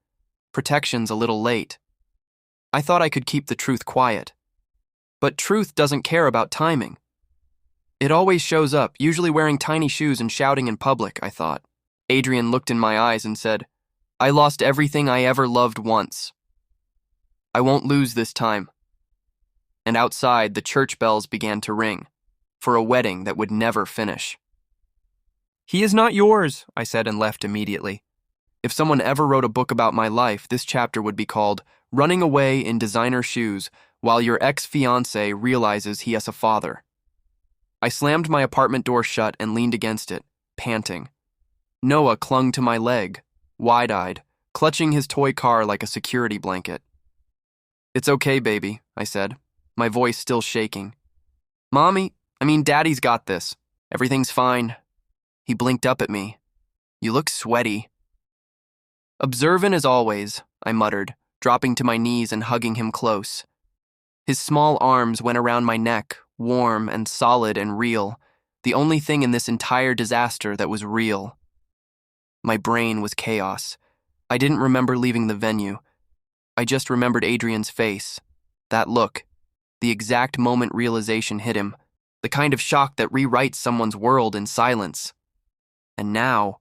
Protection's a little late. I thought I could keep the truth quiet. But truth doesn't care about timing. It always shows up, usually wearing tiny shoes and shouting in public, I thought. Adrian looked in my eyes and said, I lost everything I ever loved once. I won't lose this time. And outside, the church bells began to ring, for a wedding that would never finish. He is not yours, I said and left immediately. If someone ever wrote a book about my life, this chapter would be called Running Away in Designer Shoes While Your Ex-Fiancé Realizes He Has a Father. I slammed my apartment door shut and leaned against it, panting. Noah clung to my leg, wide-eyed, clutching his toy car like a security blanket. It's okay, baby, I said, my voice still shaking. Daddy's got this. Everything's fine. He blinked up at me. You look sweaty. Observant as always, I muttered, dropping to my knees and hugging him close. His small arms went around my neck, warm and solid and real, the only thing in this entire disaster that was real. My brain was chaos. I didn't remember leaving the venue. I just remembered Adrian's face, that look, the exact moment realization hit him, the kind of shock that rewrites someone's world in silence. And now,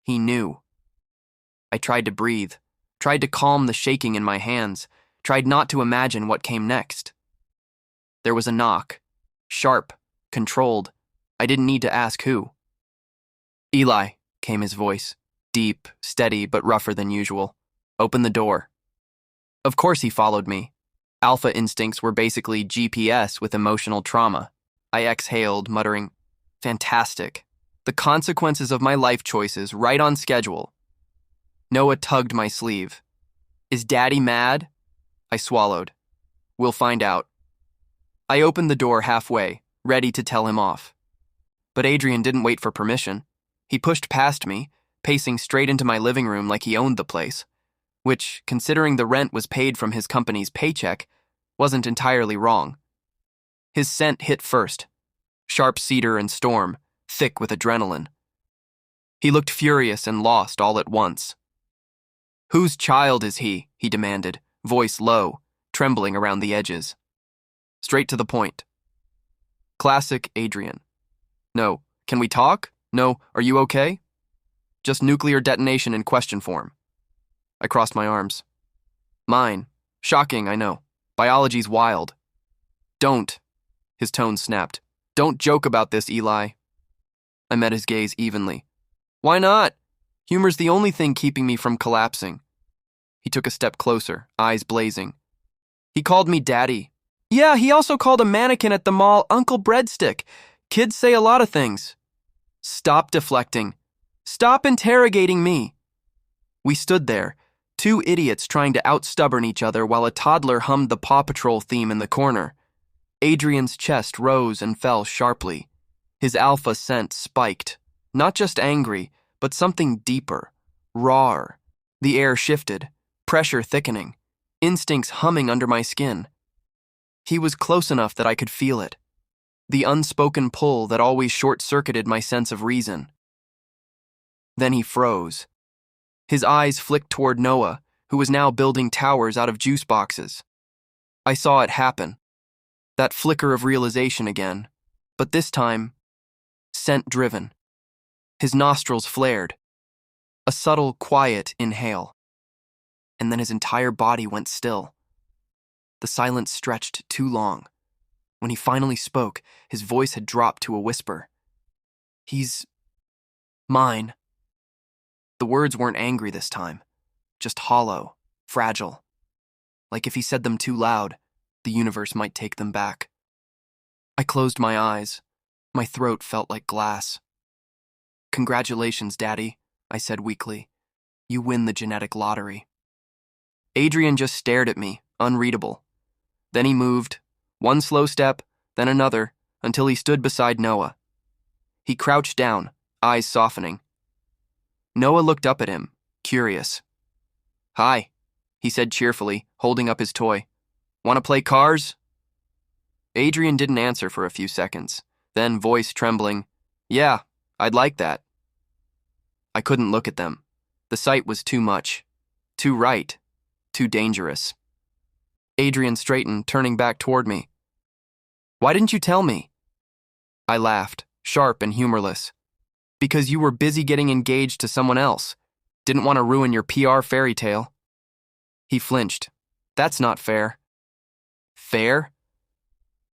he knew. I tried to breathe, tried to calm the shaking in my hands, tried not to imagine what came next. There was a knock, sharp, controlled. I didn't need to ask who. Eli, came his voice, deep, steady, but rougher than usual. Open the door. Of course he followed me. Alpha instincts were basically GPS with emotional trauma. I exhaled, muttering, fantastic. The consequences of my life choices, right on schedule. Noah tugged my sleeve. Is Daddy mad? I swallowed. We'll find out. I opened the door halfway, ready to tell him off. But Adrian didn't wait for permission. He pushed past me, pacing straight into my living room like he owned the place, which, considering the rent was paid from his company's paycheck, wasn't entirely wrong. His scent hit first, sharp cedar and storm, thick with adrenaline. He looked furious and lost all at once. Whose child is he demanded, voice low, trembling around the edges. Straight to the point. Classic Adrian. No, can we talk? No, are you okay? Just nuclear detonation in question form. I crossed my arms. Mine. Shocking, I know. Biology's wild. Don't. His tone snapped. Don't joke about this, Eli. I met his gaze evenly. Why not? Humor's the only thing keeping me from collapsing. He took a step closer, eyes blazing. He called me Daddy. Yeah, he also called a mannequin at the mall Uncle Breadstick. Kids say a lot of things. Stop deflecting. Stop interrogating me. We stood there, two idiots trying to outstubborn each other while a toddler hummed the Paw Patrol theme in the corner. Adrian's chest rose and fell sharply. His alpha scent spiked, not just angry, but something deeper, rawer. The air shifted, pressure thickening, instincts humming under my skin. He was close enough that I could feel it, the unspoken pull that always short-circuited my sense of reason. Then he froze. His eyes flicked toward Noah, who was now building towers out of juice boxes. I saw it happen. That flicker of realization again, but this time, scent-driven. His nostrils flared. A subtle, quiet inhale. And then his entire body went still. The silence stretched too long. When he finally spoke, his voice had dropped to a whisper. He's mine. The words weren't angry this time, just hollow, fragile. Like if he said them too loud, the universe might take them back. I closed my eyes. My throat felt like glass. Congratulations, Daddy, I said weakly. You win the genetic lottery. Adrian just stared at me, unreadable. Then he moved, one slow step, then another, until he stood beside Noah. He crouched down, eyes softening. Noah looked up at him, curious. Hi, he said cheerfully, holding up his toy. Want to play cars? Adrian didn't answer for a few seconds, then voice trembling, Yeah, I'd like that. I couldn't look at them. The sight was too much, too right, too dangerous. Adrian straightened, turning back toward me. Why didn't you tell me? I laughed, sharp and humorless. Because you were busy getting engaged to someone else. Didn't want to ruin your PR fairy tale. He flinched. That's not fair. Fair?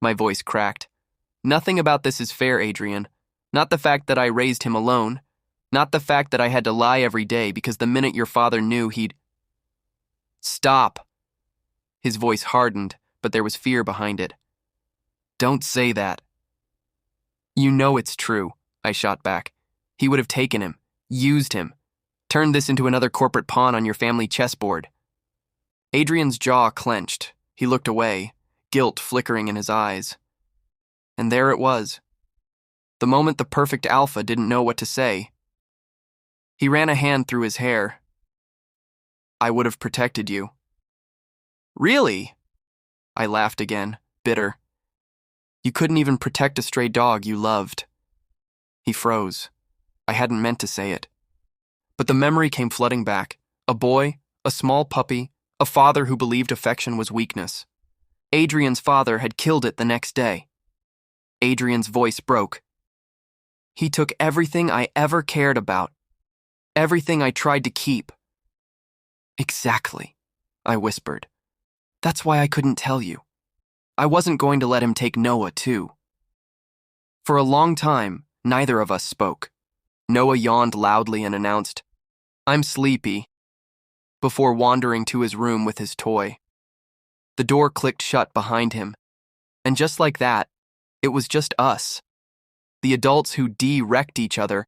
My voice cracked. Nothing about this is fair, Adrian. Not the fact that I raised him alone. Not the fact that I had to lie every day because the minute your father knew he'd... Stop. His voice hardened, but there was fear behind it. Don't say that. You know it's true, I shot back. He would have taken him, used him, turned this into another corporate pawn on your family chessboard. Adrian's jaw clenched. He looked away, guilt flickering in his eyes. And there it was. The moment the perfect alpha didn't know what to say. He ran a hand through his hair. I would have protected you. Really? I laughed again, bitter. You couldn't even protect a stray dog you loved. He froze. I hadn't meant to say it. But the memory came flooding back. A boy, a small puppy, a father who believed affection was weakness. Adrian's father had killed it the next day. Adrian's voice broke. He took everything I ever cared about. Everything I tried to keep. Exactly, I whispered. That's why I couldn't tell you. I wasn't going to let him take Noah, too. For a long time, neither of us spoke. Noah yawned loudly and announced, I'm sleepy, before wandering to his room with his toy. The door clicked shut behind him, and just like that, it was just us. The adults who wrecked each other's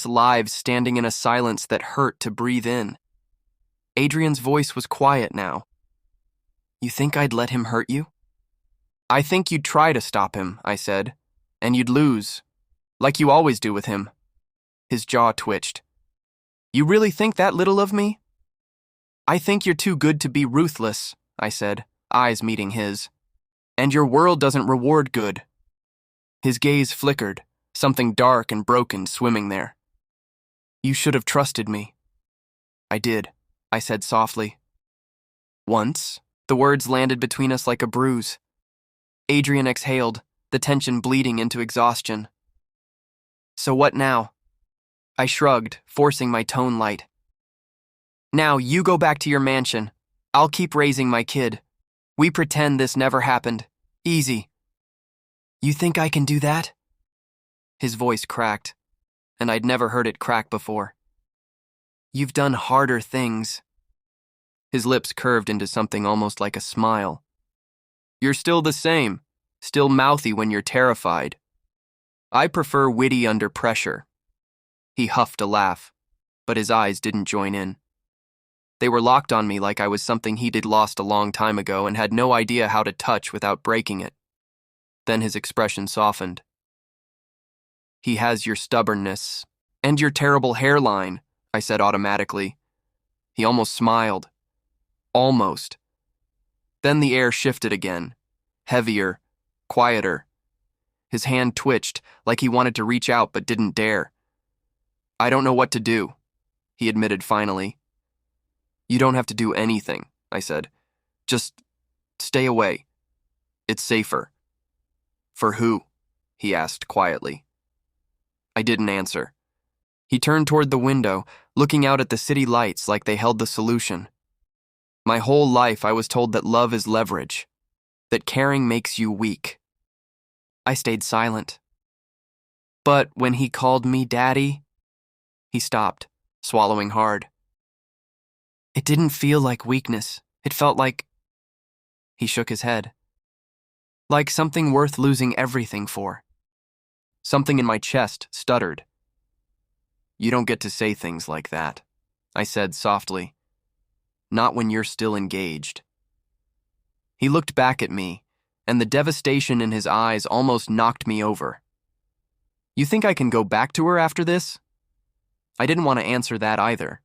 lives standing in a silence that hurt to breathe in. Adrian's voice was quiet now. You think I'd let him hurt you? I think you'd try to stop him, I said, and you'd lose, like you always do with him. His jaw twitched. You really think that little of me? I think you're too good to be ruthless, I said, eyes meeting his. And your world doesn't reward good. His gaze flickered, something dark and broken swimming there. You should have trusted me. I did, I said softly. Once, the words landed between us like a bruise. Adrian exhaled, the tension bleeding into exhaustion. So what now? I shrugged, forcing my tone light. Now you go back to your mansion. I'll keep raising my kid. We pretend this never happened. Easy. You think I can do that? His voice cracked, and I'd never heard it crack before. You've done harder things. His lips curved into something almost like a smile. You're still the same, still mouthy when you're terrified. I prefer witty under pressure. He huffed a laugh, but his eyes didn't join in. They were locked on me like I was something he'd lost a long time ago and had no idea how to touch without breaking it. Then his expression softened. He has your stubbornness and your terrible hairline, I said automatically. He almost smiled. Almost. Then the air shifted again, heavier, quieter. His hand twitched like he wanted to reach out but didn't dare. I don't know what to do, he admitted finally. You don't have to do anything, I said. Just stay away. It's safer. For who? He asked quietly. I didn't answer. He turned toward the window, looking out at the city lights like they held the solution. My whole life I was told that love is leverage, that caring makes you weak. I stayed silent. But when he called me daddy, he stopped, swallowing hard. It didn't feel like weakness. It felt like... He shook his head. Like something worth losing everything for. Something in my chest stuttered. You don't get to say things like that, I said softly. Not when you're still engaged. He looked back at me, and the devastation in his eyes almost knocked me over. You think I can go back to her after this? I didn't want to answer that either.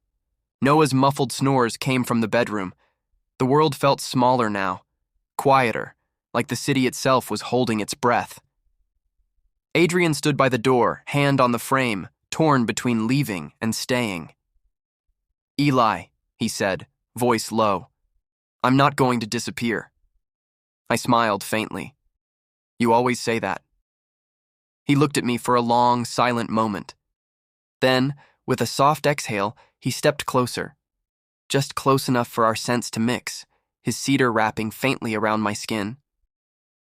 Noah's muffled snores came from the bedroom. The world felt smaller now, quieter, like the city itself was holding its breath. Adrian stood by the door, hand on the frame, torn between leaving and staying. Eli, he said, voice low. I'm not going to disappear. I smiled faintly. You always say that. He looked at me for a long, silent moment. Then, with a soft exhale, he stepped closer. Just close enough for our scents to mix, his cedar wrapping faintly around my skin.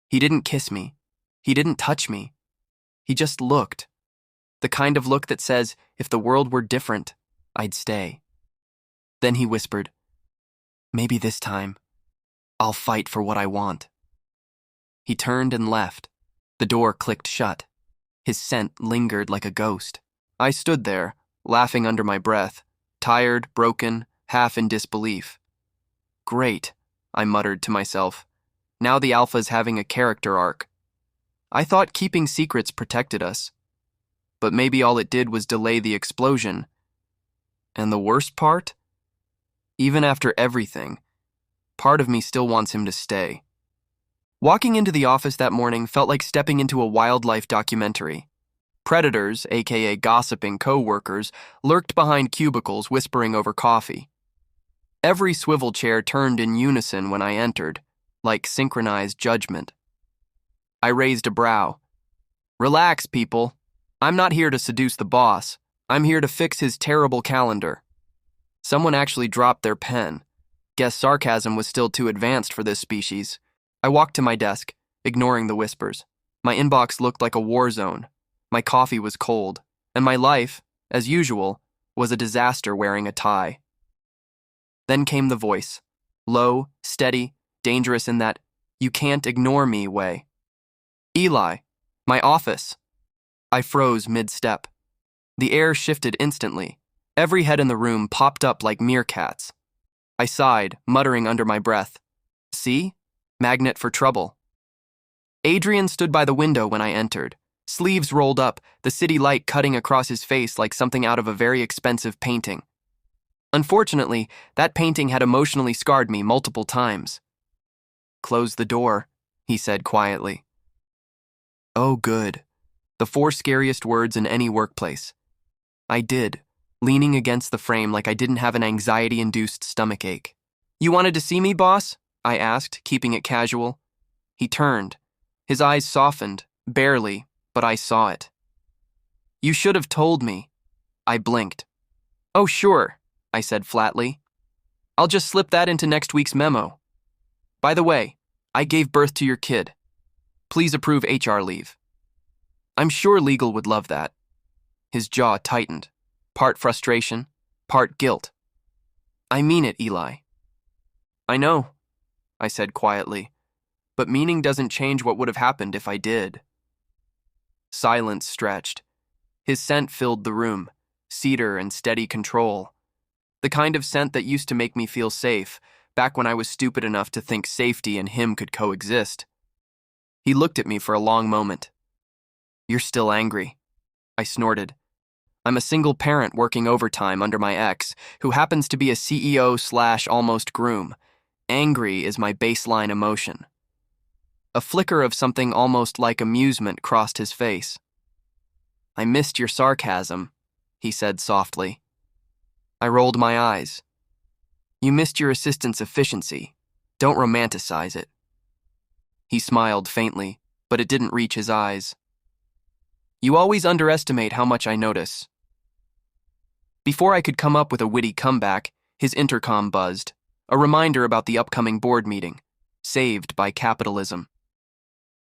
He didn't kiss me. He didn't touch me. He just looked. The kind of look that says, if the world were different, I'd stay. Then he whispered, "Maybe this time, I'll fight for what I want." He turned and left. The door clicked shut. His scent lingered like a ghost. I stood there, laughing under my breath, tired, broken, half in disbelief. Great, I muttered to myself. Now the alpha's having a character arc. I thought keeping secrets protected us. But maybe all it did was delay the explosion. And the worst part? Even after everything, part of me still wants him to stay. Walking into the office that morning felt like stepping into a wildlife documentary. Predators, aka gossiping co-workers, lurked behind cubicles whispering over coffee. Every swivel chair turned in unison when I entered, like synchronized judgment. I raised a brow. Relax, people. I'm not here to seduce the boss. I'm here to fix his terrible calendar. Someone actually dropped their pen. Guess sarcasm was still too advanced for this species. I walked to my desk, ignoring the whispers. My inbox looked like a war zone. My coffee was cold, and my life, as usual, was a disaster wearing a tie. Then came the voice, low, steady, dangerous in that "you can't ignore me" way. Eli, my office. I froze mid-step. The air shifted instantly. Every head in the room popped up like meerkats. I sighed, muttering under my breath. See? Magnet for trouble. Adrian stood by the window when I entered. Sleeves rolled up, the city light cutting across his face like something out of a very expensive painting. Unfortunately, that painting had emotionally scarred me multiple times. "Close the door," he said quietly. Oh, good. The 4 scariest words in any workplace. I did, leaning against the frame like I didn't have an anxiety-induced stomachache. "You wanted to see me, boss?" I asked, keeping it casual. He turned. His eyes softened, barely, but I saw it. "You should have told me." I blinked. "Oh, sure," I said flatly. "I'll just slip that into next week's memo. By the way, I gave birth to your kid. Please approve HR leave." I'm sure legal would love that. His jaw tightened, part frustration, part guilt. "I mean it, Eli." "I know," I said quietly, "but meaning doesn't change what would have happened if I did." Silence stretched. His scent filled the room, cedar and steady control. The kind of scent that used to make me feel safe, back when I was stupid enough to think safety and him could coexist. He looked at me for a long moment. "You're still angry," I snorted. "I'm a single parent working overtime under my ex, who happens to be a CEO/almost groom. Angry is my baseline emotion." A flicker of something almost like amusement crossed his face. "I missed your sarcasm," he said softly. I rolled my eyes. "You missed your assistant's efficiency. Don't romanticize it." He smiled faintly, but it didn't reach his eyes. "You always underestimate how much I notice." Before I could come up with a witty comeback, his intercom buzzed, a reminder about the upcoming board meeting, saved by capitalism.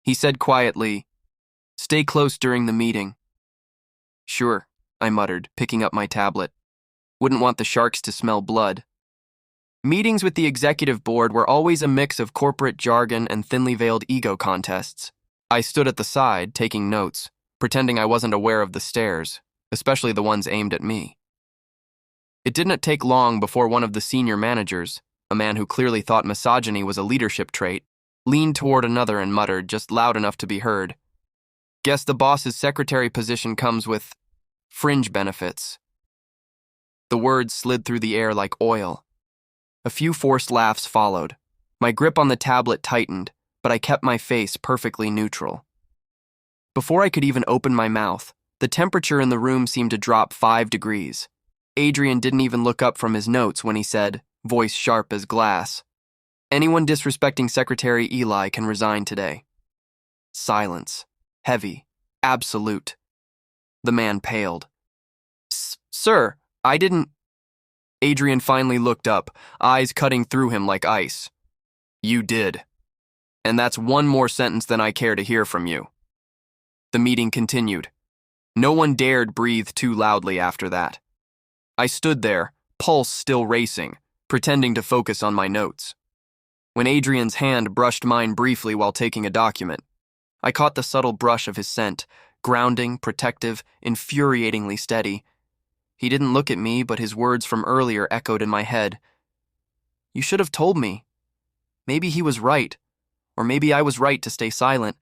He said quietly, "Stay close during the meeting." "Sure," I muttered, picking up my tablet. Wouldn't want the sharks to smell blood. Meetings with the executive board were always a mix of corporate jargon and thinly veiled ego contests. I stood at the side, taking notes, pretending I wasn't aware of the stares, especially the ones aimed at me. It didn't take long before one of the senior managers, a man who clearly thought misogyny was a leadership trait, leaned toward another and muttered, just loud enough to be heard, "Guess the boss's secretary position comes with fringe benefits." The words slid through the air like oil. A few forced laughs followed. My grip on the tablet tightened, but I kept my face perfectly neutral. Before I could even open my mouth, the temperature in the room seemed to drop 5 degrees. Adrian didn't even look up from his notes when he said, voice sharp as glass, "Anyone disrespecting Secretary Eli can resign today." Silence. Heavy. Absolute. The man paled. "Sir, I didn't..." Adrian finally looked up, eyes cutting through him like ice. "You did. And that's one more sentence than I care to hear from you." The meeting continued. No one dared breathe too loudly after that. I stood there, pulse still racing, pretending to focus on my notes. When Adrian's hand brushed mine briefly while taking a document, I caught the subtle brush of his scent, grounding, protective, infuriatingly steady. He didn't look at me, but his words from earlier echoed in my head. You should have told me. Maybe he was right, or maybe I was right to stay silent.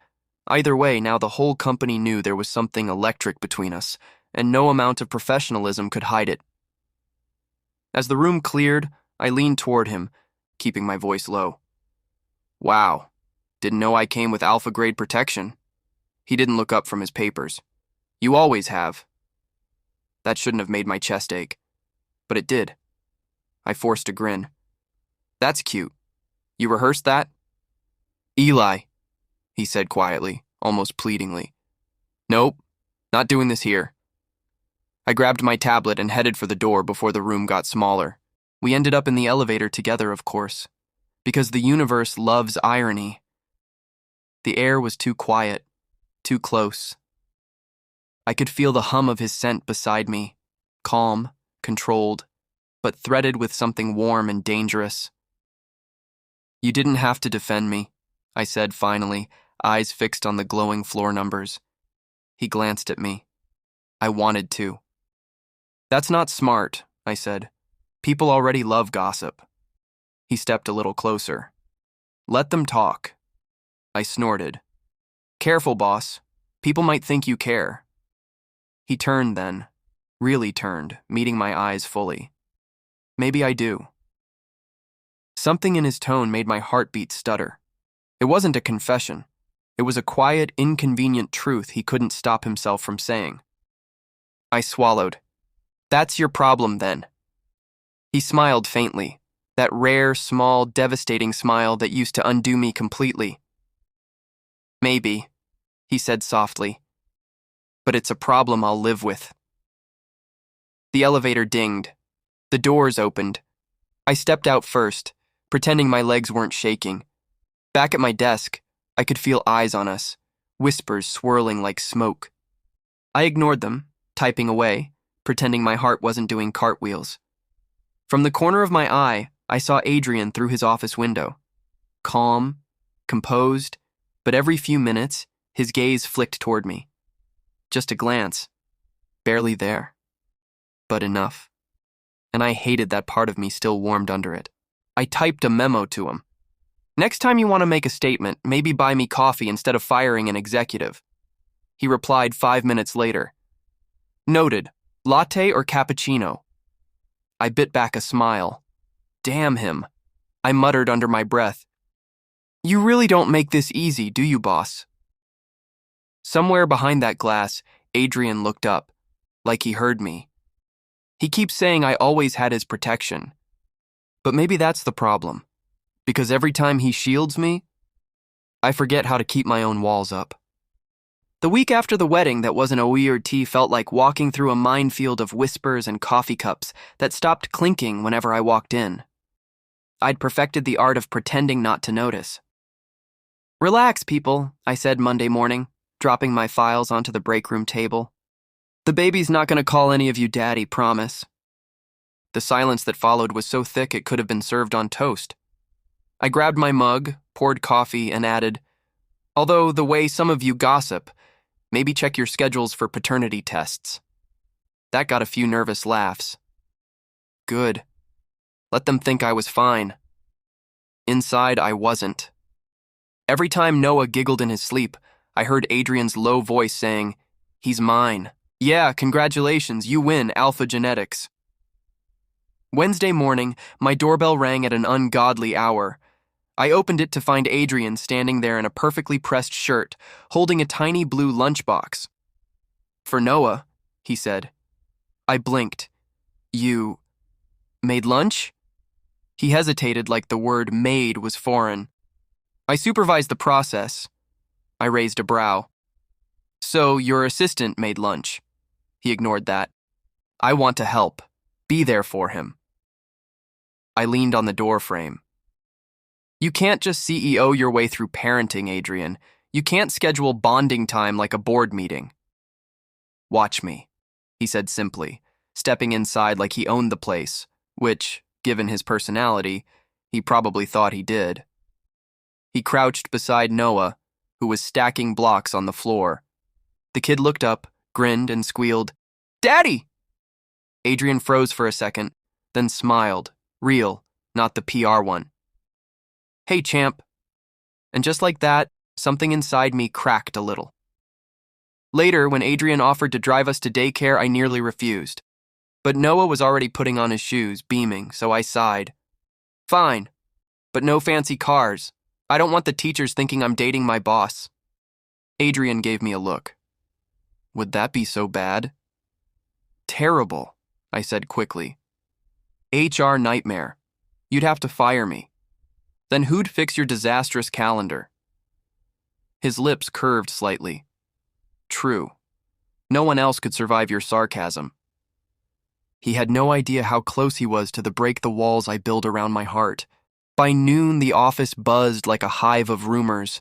Either way, now the whole company knew there was something electric between us, and no amount of professionalism could hide it. As the room cleared, I leaned toward him, keeping my voice low. Wow, didn't know I came with alpha-grade protection. He didn't look up from his papers. You always have. That shouldn't have made my chest ache, but it did. I forced a grin. That's cute. You rehearsed that? Eli, he said quietly, almost pleadingly. Nope, not doing this here. I grabbed my tablet and headed for the door before the room got smaller. We ended up in the elevator together, of course, because the universe loves irony. The air was too quiet, too close. I could feel the hum of his scent beside me, calm, controlled, but threaded with something warm and dangerous. You didn't have to defend me, I said finally, eyes fixed on the glowing floor numbers. He glanced at me. I wanted to. That's not smart, I said. People already love gossip. He stepped a little closer. Let them talk. I snorted. Careful, boss. People might think you care. He turned then, really turned, meeting my eyes fully. Maybe I do. Something in his tone made my heartbeat stutter. It wasn't a confession. It was a quiet, inconvenient truth he couldn't stop himself from saying. I swallowed. That's your problem, then. He smiled faintly, that rare, small, devastating smile that used to undo me completely. Maybe, he said softly, but it's a problem I'll live with. The elevator dinged. The doors opened. I stepped out first, pretending my legs weren't shaking. Back at my desk, I could feel eyes on us, whispers swirling like smoke. I ignored them, typing away, pretending my heart wasn't doing cartwheels. From the corner of my eye, I saw Adrian through his office window. Calm, composed, but every few minutes, his gaze flicked toward me. Just a glance. Barely there. But enough. And I hated that part of me still warmed under it. I typed a memo to him. Next time you want to make a statement, maybe buy me coffee instead of firing an executive. He replied 5 minutes later. Noted. Latte or cappuccino? I bit back a smile. Damn him. I muttered under my breath. You really don't make this easy, do you, boss? Somewhere behind that glass, Adrian looked up, like he heard me. He keeps saying I always had his protection. But maybe that's the problem. Because every time he shields me, I forget how to keep my own walls up. The week after the wedding that wasn't a weird tea felt like walking through a minefield of whispers and coffee cups that stopped clinking whenever I walked in. I'd perfected the art of pretending not to notice. Relax, people, I said Monday morning, dropping my files onto the break room table. The baby's not going to call any of you daddy, promise. The silence that followed was so thick it could have been served on toast. I grabbed my mug, poured coffee, and added, although the way some of you gossip, maybe check your schedules for paternity tests. That got a few nervous laughs. Good. Let them think I was fine. Inside, I wasn't. Every time Noah giggled in his sleep, I heard Adrian's low voice saying, he's mine. Yeah, congratulations, you win alpha genetics. Wednesday morning, my doorbell rang at an ungodly hour. I opened it to find Adrian standing there in a perfectly pressed shirt, holding a tiny blue lunchbox. For Noah, he said. I blinked. You made lunch? He hesitated like the word made was foreign. I supervised the process. I raised a brow. So your assistant made lunch. He ignored that. I want to help. Be there for him. I leaned on the doorframe. You can't just CEO your way through parenting, Adrian. You can't schedule bonding time like a board meeting. Watch me, he said simply, stepping inside like he owned the place, which, given his personality, he probably thought he did. He crouched beside Noah, who was stacking blocks on the floor. The kid looked up, grinned, and squealed, "Daddy!" Adrian froze for a second, then smiled, real, not the PR one. "Hey, champ." And just like that, something inside me cracked a little. Later, when Adrian offered to drive us to daycare, I nearly refused. But Noah was already putting on his shoes, beaming, so I sighed. "Fine, but no fancy cars. I don't want the teachers thinking I'm dating my boss." Adrian gave me a look. "Would that be so bad?" "Terrible," I said quickly. "HR nightmare. You'd have to fire me. Then who'd fix your disastrous calendar?" His lips curved slightly. "True. No one else could survive your sarcasm." He had no idea how close he was to the break the walls I build around my heart. By noon, the office buzzed like a hive of rumors.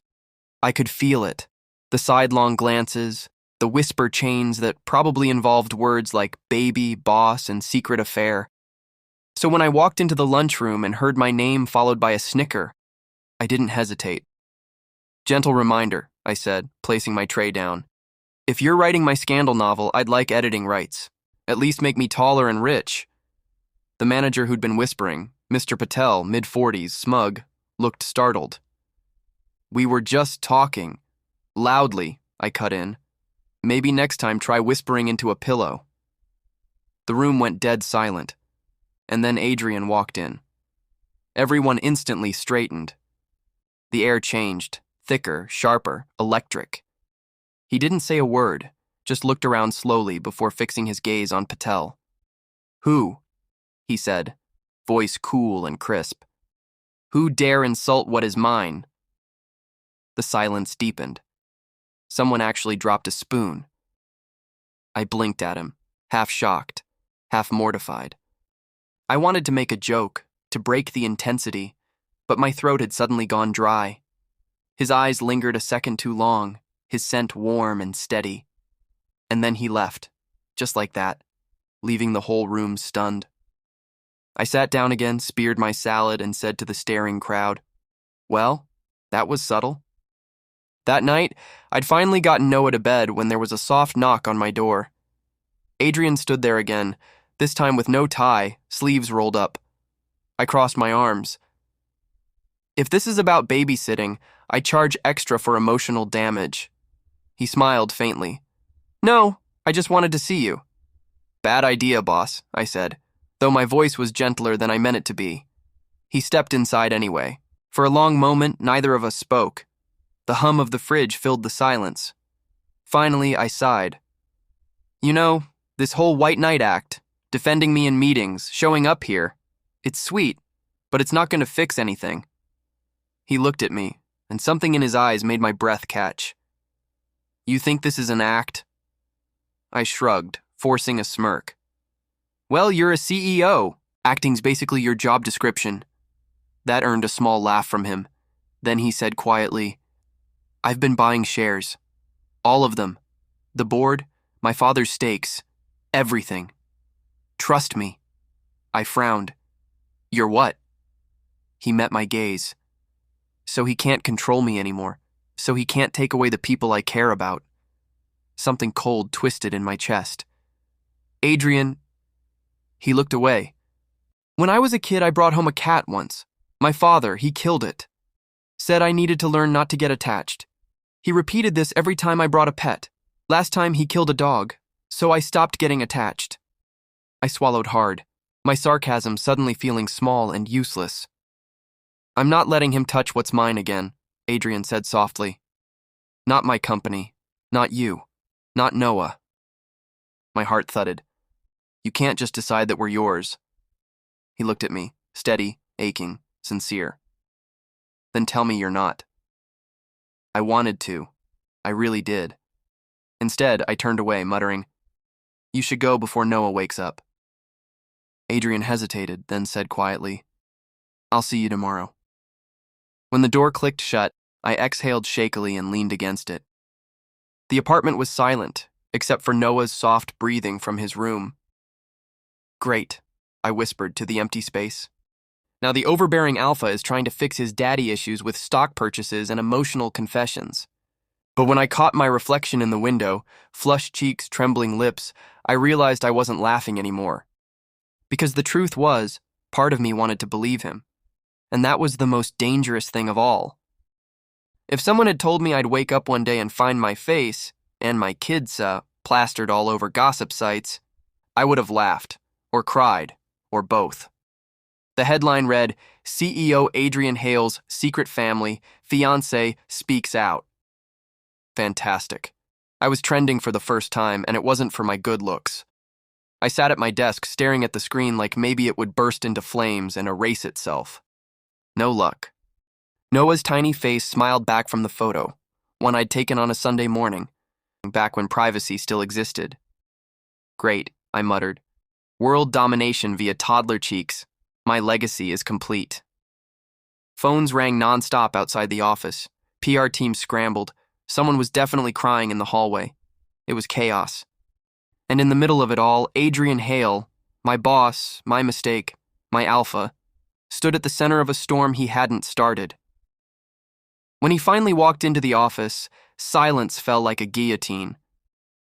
I could feel it. The sidelong glances, the whisper chains that probably involved words like baby, boss, and secret affair. So when I walked into the lunchroom and heard my name followed by a snicker, I didn't hesitate. "Gentle reminder," I said, placing my tray down. "If you're writing my scandal novel, I'd like editing rights. At least make me taller and rich." The manager who'd been whispering, Mr. Patel, mid-40s, smug, looked startled. "We were just talking." "Loudly," I cut in. "Maybe next time try whispering into a pillow." The room went dead silent, and then Adrian walked in. Everyone instantly straightened. The air changed, thicker, sharper, electric. He didn't say a word, just looked around slowly before fixing his gaze on Patel. "Who?" he said, voice cool and crisp. "Who dare insult what is mine?" The silence deepened. Someone actually dropped a spoon. I blinked at him, half shocked, half mortified. I wanted to make a joke, to break the intensity, but my throat had suddenly gone dry. His eyes lingered a second too long, his scent warm and steady. And then he left, just like that, leaving the whole room stunned. I sat down again, speared my salad, and said to the staring crowd, "Well, that was subtle." That night, I'd finally gotten Noah to bed when there was a soft knock on my door. Adrian stood there again, this time with no tie, sleeves rolled up. I crossed my arms. "If this is about babysitting, I charge extra for emotional damage." He smiled faintly. "No, I just wanted to see you." "Bad idea, boss," I said, though my voice was gentler than I meant it to be. He stepped inside anyway. For a long moment, neither of us spoke. The hum of the fridge filled the silence. Finally, I sighed. "You know, this whole white knight act, defending me in meetings, showing up here, it's sweet, but it's not going to fix anything." He looked at me, and something in his eyes made my breath catch. "You think this is an act?" I shrugged, forcing a smirk. "Well, you're a CEO. Acting's basically your job description." That earned a small laugh from him. Then he said quietly, "I've been buying shares. All of them. The board, my father's stakes, everything. Trust me." I frowned. "You're what?" He met my gaze. "So he can't control me anymore. So he can't take away the people I care about." Something cold twisted in my chest. "Adrian..." He looked away. "When I was a kid, I brought home a cat once. My father, he killed it. Said I needed to learn not to get attached. He repeated this every time I brought a pet. Last time he killed a dog, so I stopped getting attached." I swallowed hard, my sarcasm suddenly feeling small and useless. "I'm not letting him touch what's mine again," Adrian said softly. "Not my company, not you, not Noah." My heart thudded. "You can't just decide that we're yours." He looked at me, steady, aching, sincere. "Then tell me you're not." I wanted to. I really did. Instead, I turned away, muttering, "You should go before Noah wakes up." Adrian hesitated, then said quietly, "I'll see you tomorrow." When the door clicked shut, I exhaled shakily and leaned against it. The apartment was silent, except for Noah's soft breathing from his room. Great, I whispered to the empty space. Now the overbearing alpha is trying to fix his daddy issues with stock purchases and emotional confessions. But when I caught my reflection in the window, flushed cheeks, trembling lips, I realized I wasn't laughing anymore. Because the truth was, part of me wanted to believe him. And that was the most dangerous thing of all. If someone had told me I'd wake up one day and find my face, and my kids, plastered all over gossip sites, I would have laughed, or cried, or both. The headline read, CEO Adrian Hale's secret family, fiancé speaks out. Fantastic. I was trending for the first time, and it wasn't for my good looks. I sat at my desk staring at the screen like maybe it would burst into flames and erase itself. No luck. Noah's tiny face smiled back from the photo, one I'd taken on a Sunday morning, back when privacy still existed. Great, I muttered. World domination via toddler cheeks. My legacy is complete. Phones rang nonstop outside the office. PR team scrambled. Someone was definitely crying in the hallway. It was chaos. And in the middle of it all, Adrian Hale, my boss, my mistake, my alpha, stood at the center of a storm he hadn't started. When he finally walked into the office, silence fell like a guillotine.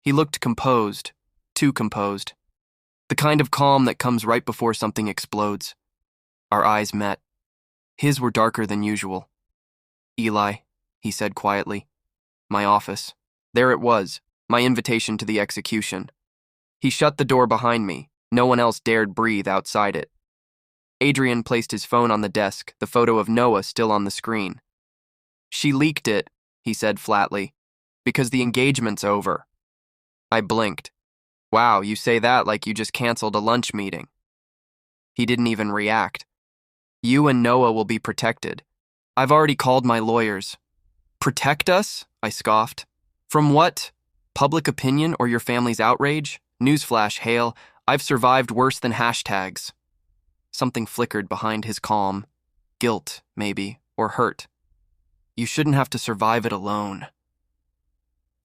He looked composed, too composed. The kind of calm that comes right before something explodes. Our eyes met. His were darker than usual. Eli, he said quietly. My office. There it was, my invitation to the execution. He shut the door behind me. No one else dared breathe outside it. Adrian placed his phone on the desk, the photo of Noah still on the screen. She leaked it, he said flatly, because the engagement's over. I blinked. Wow, you say that like you just canceled a lunch meeting. He didn't even react. You and Noah will be protected. I've already called my lawyers. Protect us? I scoffed. From what? Public opinion or your family's outrage? Newsflash, Hale, I've survived worse than hashtags. Something flickered behind his calm. Guilt, maybe, or hurt. You shouldn't have to survive it alone.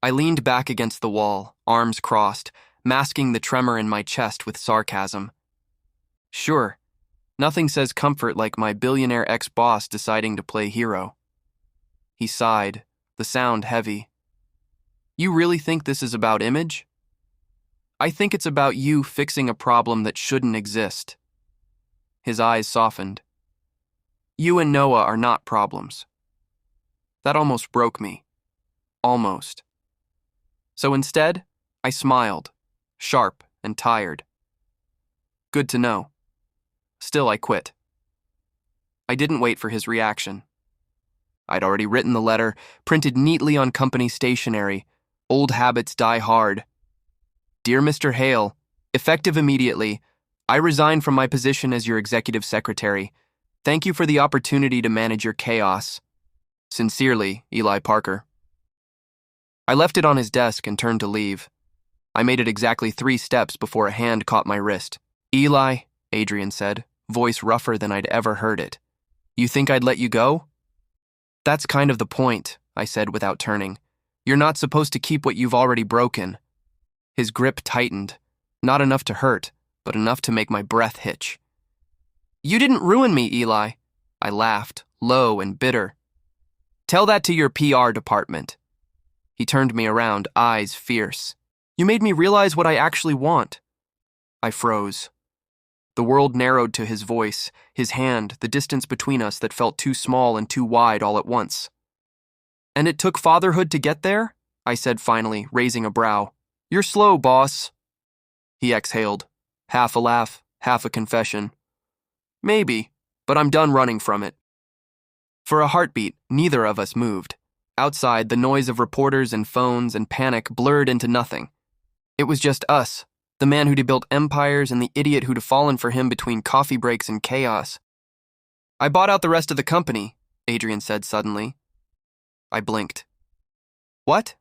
I leaned back against the wall, arms crossed, masking the tremor in my chest with sarcasm. Sure, nothing says comfort like my billionaire ex-boss deciding to play hero. He sighed, the sound heavy. You really think this is about image? I think it's about you fixing a problem that shouldn't exist. His eyes softened. You and Noah are not problems. That almost broke me. Almost. So instead, I smiled, sharp and tired. Good to know. Still, I quit. I didn't wait for his reaction. I'd already written the letter, printed neatly on company stationery. Old habits die hard. Dear Mr. Hale, effective immediately, I resign from my position as your executive secretary. Thank you for the opportunity to manage your chaos. Sincerely, Eli Parker. I left it on his desk and turned to leave. I made it exactly 3 steps before a hand caught my wrist. Eli, Adrian said, voice rougher than I'd ever heard it. You think I'd let you go? That's kind of the point, I said without turning. You're not supposed to keep what you've already broken. His grip tightened, not enough to hurt, but enough to make my breath hitch. You didn't ruin me, Eli. I laughed, low and bitter. Tell that to your PR department. He turned me around, eyes fierce. You made me realize what I actually want. I froze. The world narrowed to his voice, his hand, the distance between us that felt too small and too wide all at once. And it took fatherhood to get there? I said finally, raising a brow. You're slow, boss. He exhaled, half a laugh, half a confession. Maybe, but I'm done running from it. For a heartbeat, neither of us moved. Outside, the noise of reporters and phones and panic blurred into nothing. It was just us, the man who'd built empires and the idiot who'd fallen for him between coffee breaks and chaos. I bought out the rest of the company, Adrian said suddenly. I blinked. What?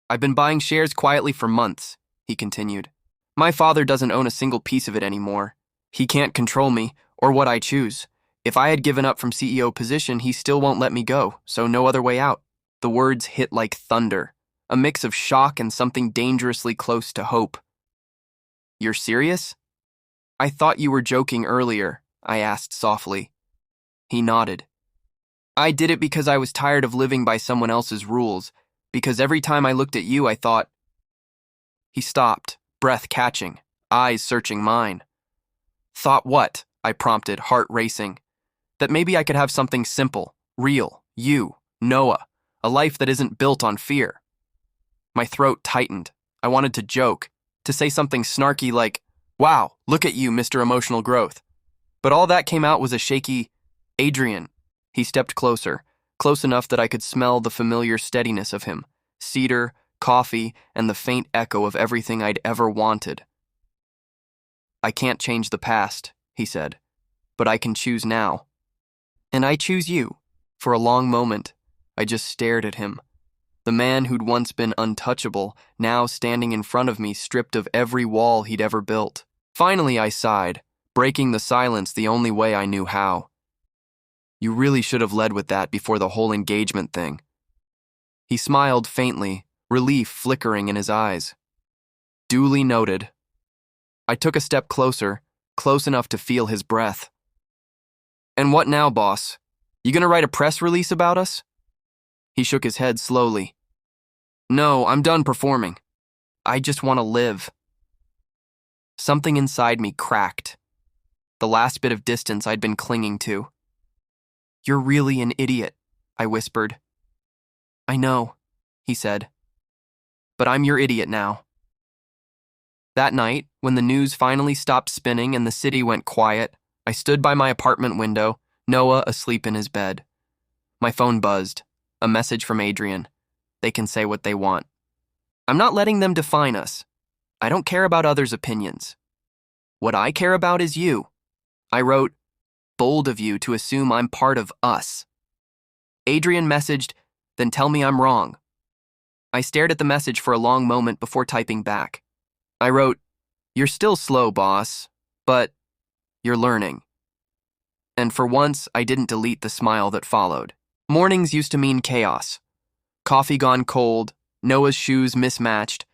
I've been buying shares quietly for months, he continued. My father doesn't own a single piece of it anymore. He can't control me, or what I choose. If I had given up from CEO position, he still won't let me go, so no other way out. The words hit like thunder. a mix of shock and something dangerously close to hope. "You're serious?" "I thought you were joking earlier," I asked softly. He nodded. "I did it because I was tired of living by someone else's rules, because every time I looked at you, I thought—" He stopped, breath catching, eyes searching mine. "Thought what?" I prompted, heart racing. "That maybe I could have something simple, real, you, Noah, a life that isn't built on fear." My throat tightened. I wanted to joke, to say something snarky like, "Wow, look at you, Mr. Emotional Growth." But all that came out was a shaky, "Adrian." He stepped closer, close enough that I could smell the familiar steadiness of him, cedar, coffee, and the faint echo of everything I'd ever wanted. "I can't change the past," he said, "but I can choose now. And I choose you." For a long moment, I just stared at him. The man who'd once been untouchable, now standing in front of me, stripped of every wall he'd ever built. Finally, I sighed, breaking the silence the only way I knew how. "You really should have led with that before the whole engagement thing." He smiled faintly, relief flickering in his eyes. "Duly noted." I took a step closer, close enough to feel his breath. "And what now, boss? You gonna write a press release about us?" He shook his head slowly. "No, I'm done performing. I just want to live." Something inside me cracked. The last bit of distance I'd been clinging to. "You're really an idiot," I whispered. "I know," he said. "But I'm your idiot now." That night, when the news finally stopped spinning and the city went quiet, I stood by my apartment window, Noah asleep in his bed. My phone buzzed. A message from Adrian. They can say what they want. I'm not letting them define us. I don't care about others' opinions. What I care about is you. I wrote, "Bold of you to assume I'm part of us." Adrian messaged, "Then tell me I'm wrong." I stared at the message for a long moment before typing back. I wrote, "You're still slow, boss, but you're learning." And for once, I didn't delete the smile that followed. Mornings used to mean chaos. Coffee gone cold, Noah's shoes mismatched,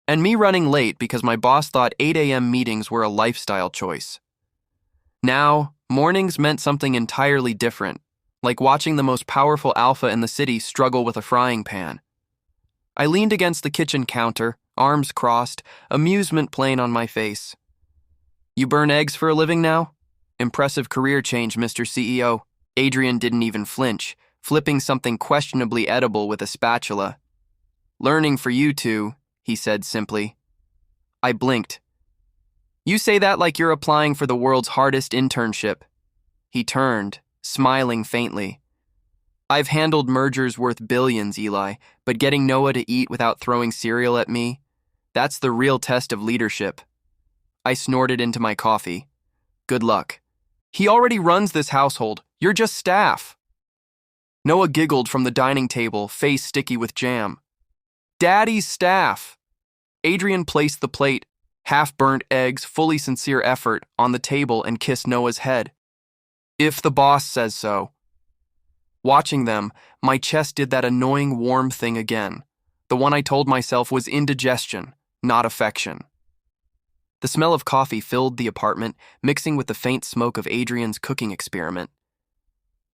and me running late because my boss thought 8 a.m. meetings were a lifestyle choice. Now, mornings meant something entirely different, like watching the most powerful alpha in the city struggle with a frying pan. I leaned against the kitchen counter, arms crossed, amusement plain on my face. "You burn eggs for a living now? Impressive career change, Mr. CEO. Adrian didn't even flinch, flipping something questionably edible with a spatula. "Learning for you two," he said simply. I blinked. "You say that like you're applying for the world's hardest internship." He turned, smiling faintly. "I've handled mergers worth billions, Eli, but getting Noah to eat without throwing cereal at me, that's the real test of leadership." I snorted into my coffee. "Good luck. He already runs this household. You're just staff." Noah giggled from the dining table, face sticky with jam. "Daddy's staff." Adrian placed the plate, half-burnt eggs, fully sincere effort, on the table and kissed Noah's head. "If the boss says so." Watching them, my chest did that annoying warm thing again, the one I told myself was indigestion, not affection. The smell of coffee filled the apartment, mixing with the faint smoke of Adrian's cooking experiment.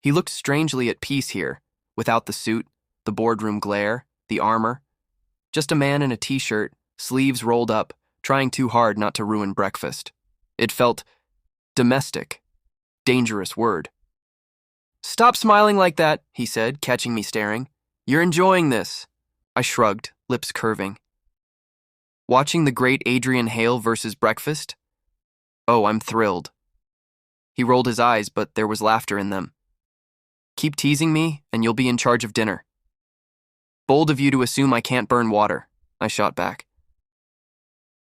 He looked strangely at peace here, without the suit, the boardroom glare, the armor. Just a man in a t-shirt, sleeves rolled up, trying too hard not to ruin breakfast. It felt domestic. Dangerous word. "Stop smiling like that," he said, catching me staring. "You're enjoying this." I shrugged, lips curving. "Watching the great Adrian Hale versus breakfast? Oh, I'm thrilled." He rolled his eyes, but there was laughter in them. "Keep teasing me, and you'll be in charge of dinner." "Bold of you to assume I can't burn water," I shot back.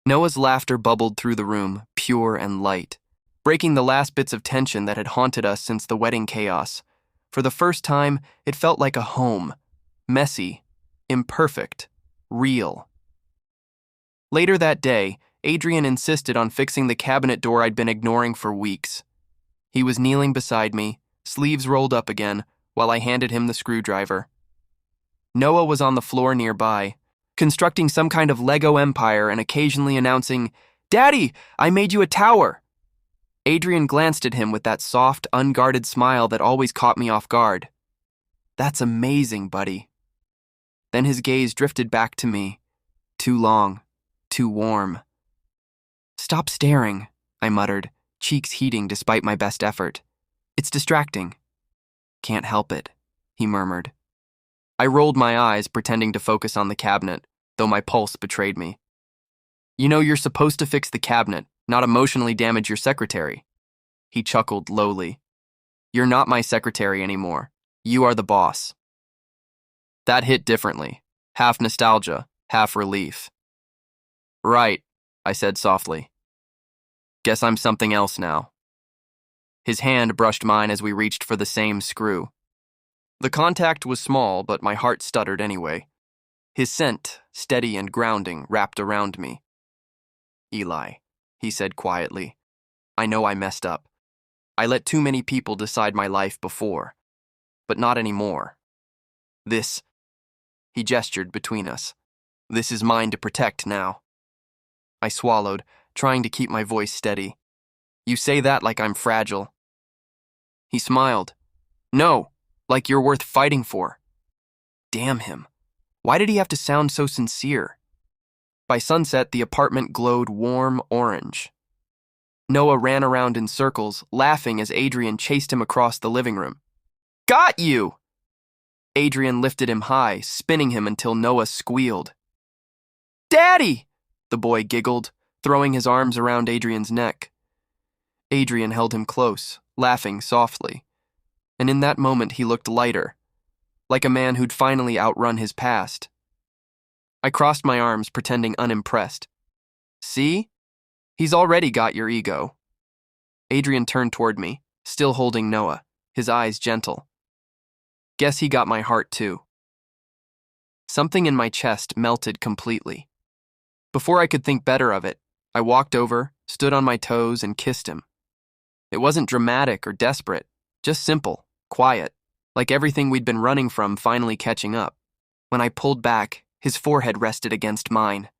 Noah's laughter bubbled through the room, pure and light, breaking the last bits of tension that had haunted us since the wedding chaos. For the first time, it felt like a home. Messy, imperfect, real. Later that day, Adrian insisted on fixing the cabinet door I'd been ignoring for weeks. He was kneeling beside me, sleeves rolled up again, while I handed him the screwdriver. Noah was on the floor nearby, constructing some kind of Lego empire and occasionally announcing, "Daddy, I made you a tower." Adrian glanced at him with that soft, unguarded smile that always caught me off guard. "That's amazing, buddy." Then his gaze drifted back to me. Too long, too warm. "Stop staring," I muttered, cheeks heating despite my best effort. "It's distracting." "Can't help it," he murmured. I rolled my eyes, pretending to focus on the cabinet, though my pulse betrayed me. "You know, you're supposed to fix the cabinet, not emotionally damage your secretary." He chuckled lowly. "You're not my secretary anymore. You are the boss." That hit differently, half nostalgia, half relief. "Right," I said softly. "Guess I'm something else now." His hand brushed mine as we reached for the same screw. The contact was small, but my heart stuttered anyway. His scent, steady and grounding, wrapped around me. "Eli," he said quietly, "I know I messed up. I let too many people decide my life before, but not anymore. This," he gestured between us, "this is mine to protect now." I swallowed, trying to keep my voice steady. "You say that like I'm fragile." He smiled. "No, like you're worth fighting for." Damn him. Why did he have to sound so sincere? By sunset, the apartment glowed warm orange. Noah ran around in circles, laughing as Adrian chased him across the living room. "Got you!" Adrian lifted him high, spinning him until Noah squealed. "Daddy!" the boy giggled, throwing his arms around Adrian's neck. Adrian held him close, laughing softly. And in that moment he looked lighter, like a man who'd finally outrun his past. I crossed my arms, pretending unimpressed. "See? He's already got your ego." Adrian turned toward me, still holding Noah, his eyes gentle. "Guess he got my heart too." Something in my chest melted completely. Before I could think better of it, I walked over, stood on my toes, and kissed him. It wasn't dramatic or desperate, just simple, quiet, like everything we'd been running from finally catching up. When I pulled back, his forehead rested against mine.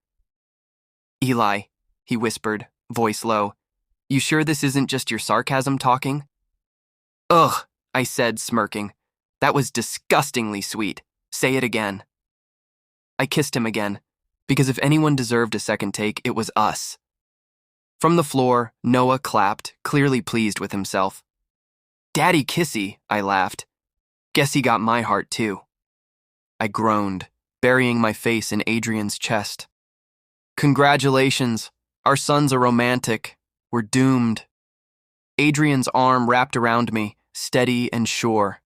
"Eli," he whispered, voice low, "you sure this isn't just your sarcasm talking?" "Ugh," I said, smirking. "That was disgustingly sweet. Say it again." I kissed him again, because if anyone deserved a second take, it was us. From the floor, Noah clapped, clearly pleased with himself. "Daddy Kissy," I laughed. "Guess he got my heart too." I groaned, burying my face in Adrian's chest. "Congratulations, our son's a romantic. We're doomed." Adrian's arm wrapped around me, steady and sure.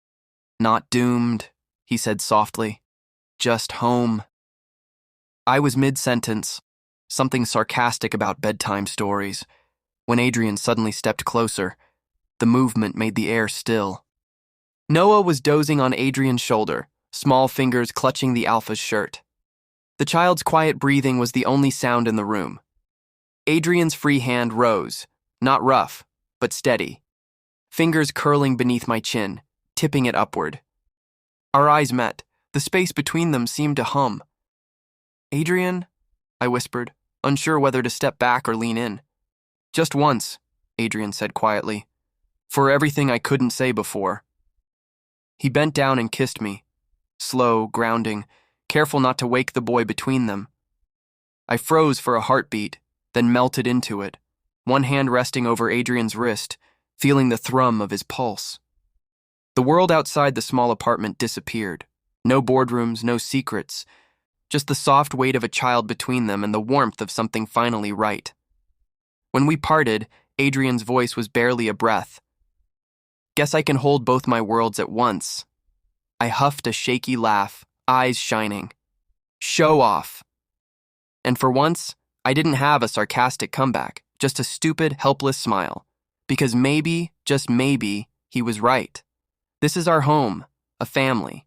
"Not doomed," he said softly. "Just home." I was mid-sentence, something sarcastic about bedtime stories, when Adrian suddenly stepped closer. The movement made the air still. Noah was dozing on Adrian's shoulder, small fingers clutching the alpha's shirt. The child's quiet breathing was the only sound in the room. Adrian's free hand rose, not rough, but steady, fingers curling beneath my chin, tipping it upward. Our eyes met. The space between them seemed to hum. "Adrian?" I whispered, unsure whether to step back or lean in. "Just once," Adrian said quietly, "for everything I couldn't say before." He bent down and kissed me, slow, grounding, careful not to wake the boy between them. I froze for a heartbeat, then melted into it, one hand resting over Adrian's wrist, feeling the thrum of his pulse. The world outside the small apartment disappeared. No boardrooms, no secrets, just the soft weight of a child between them and the warmth of something finally right. When we parted, Adrian's voice was barely a breath. "Guess I can hold both my worlds at once." I huffed a shaky laugh, eyes shining. "Show off." And for once, I didn't have a sarcastic comeback, just a stupid, helpless smile. Because maybe, just maybe, he was right. This is our home, a family.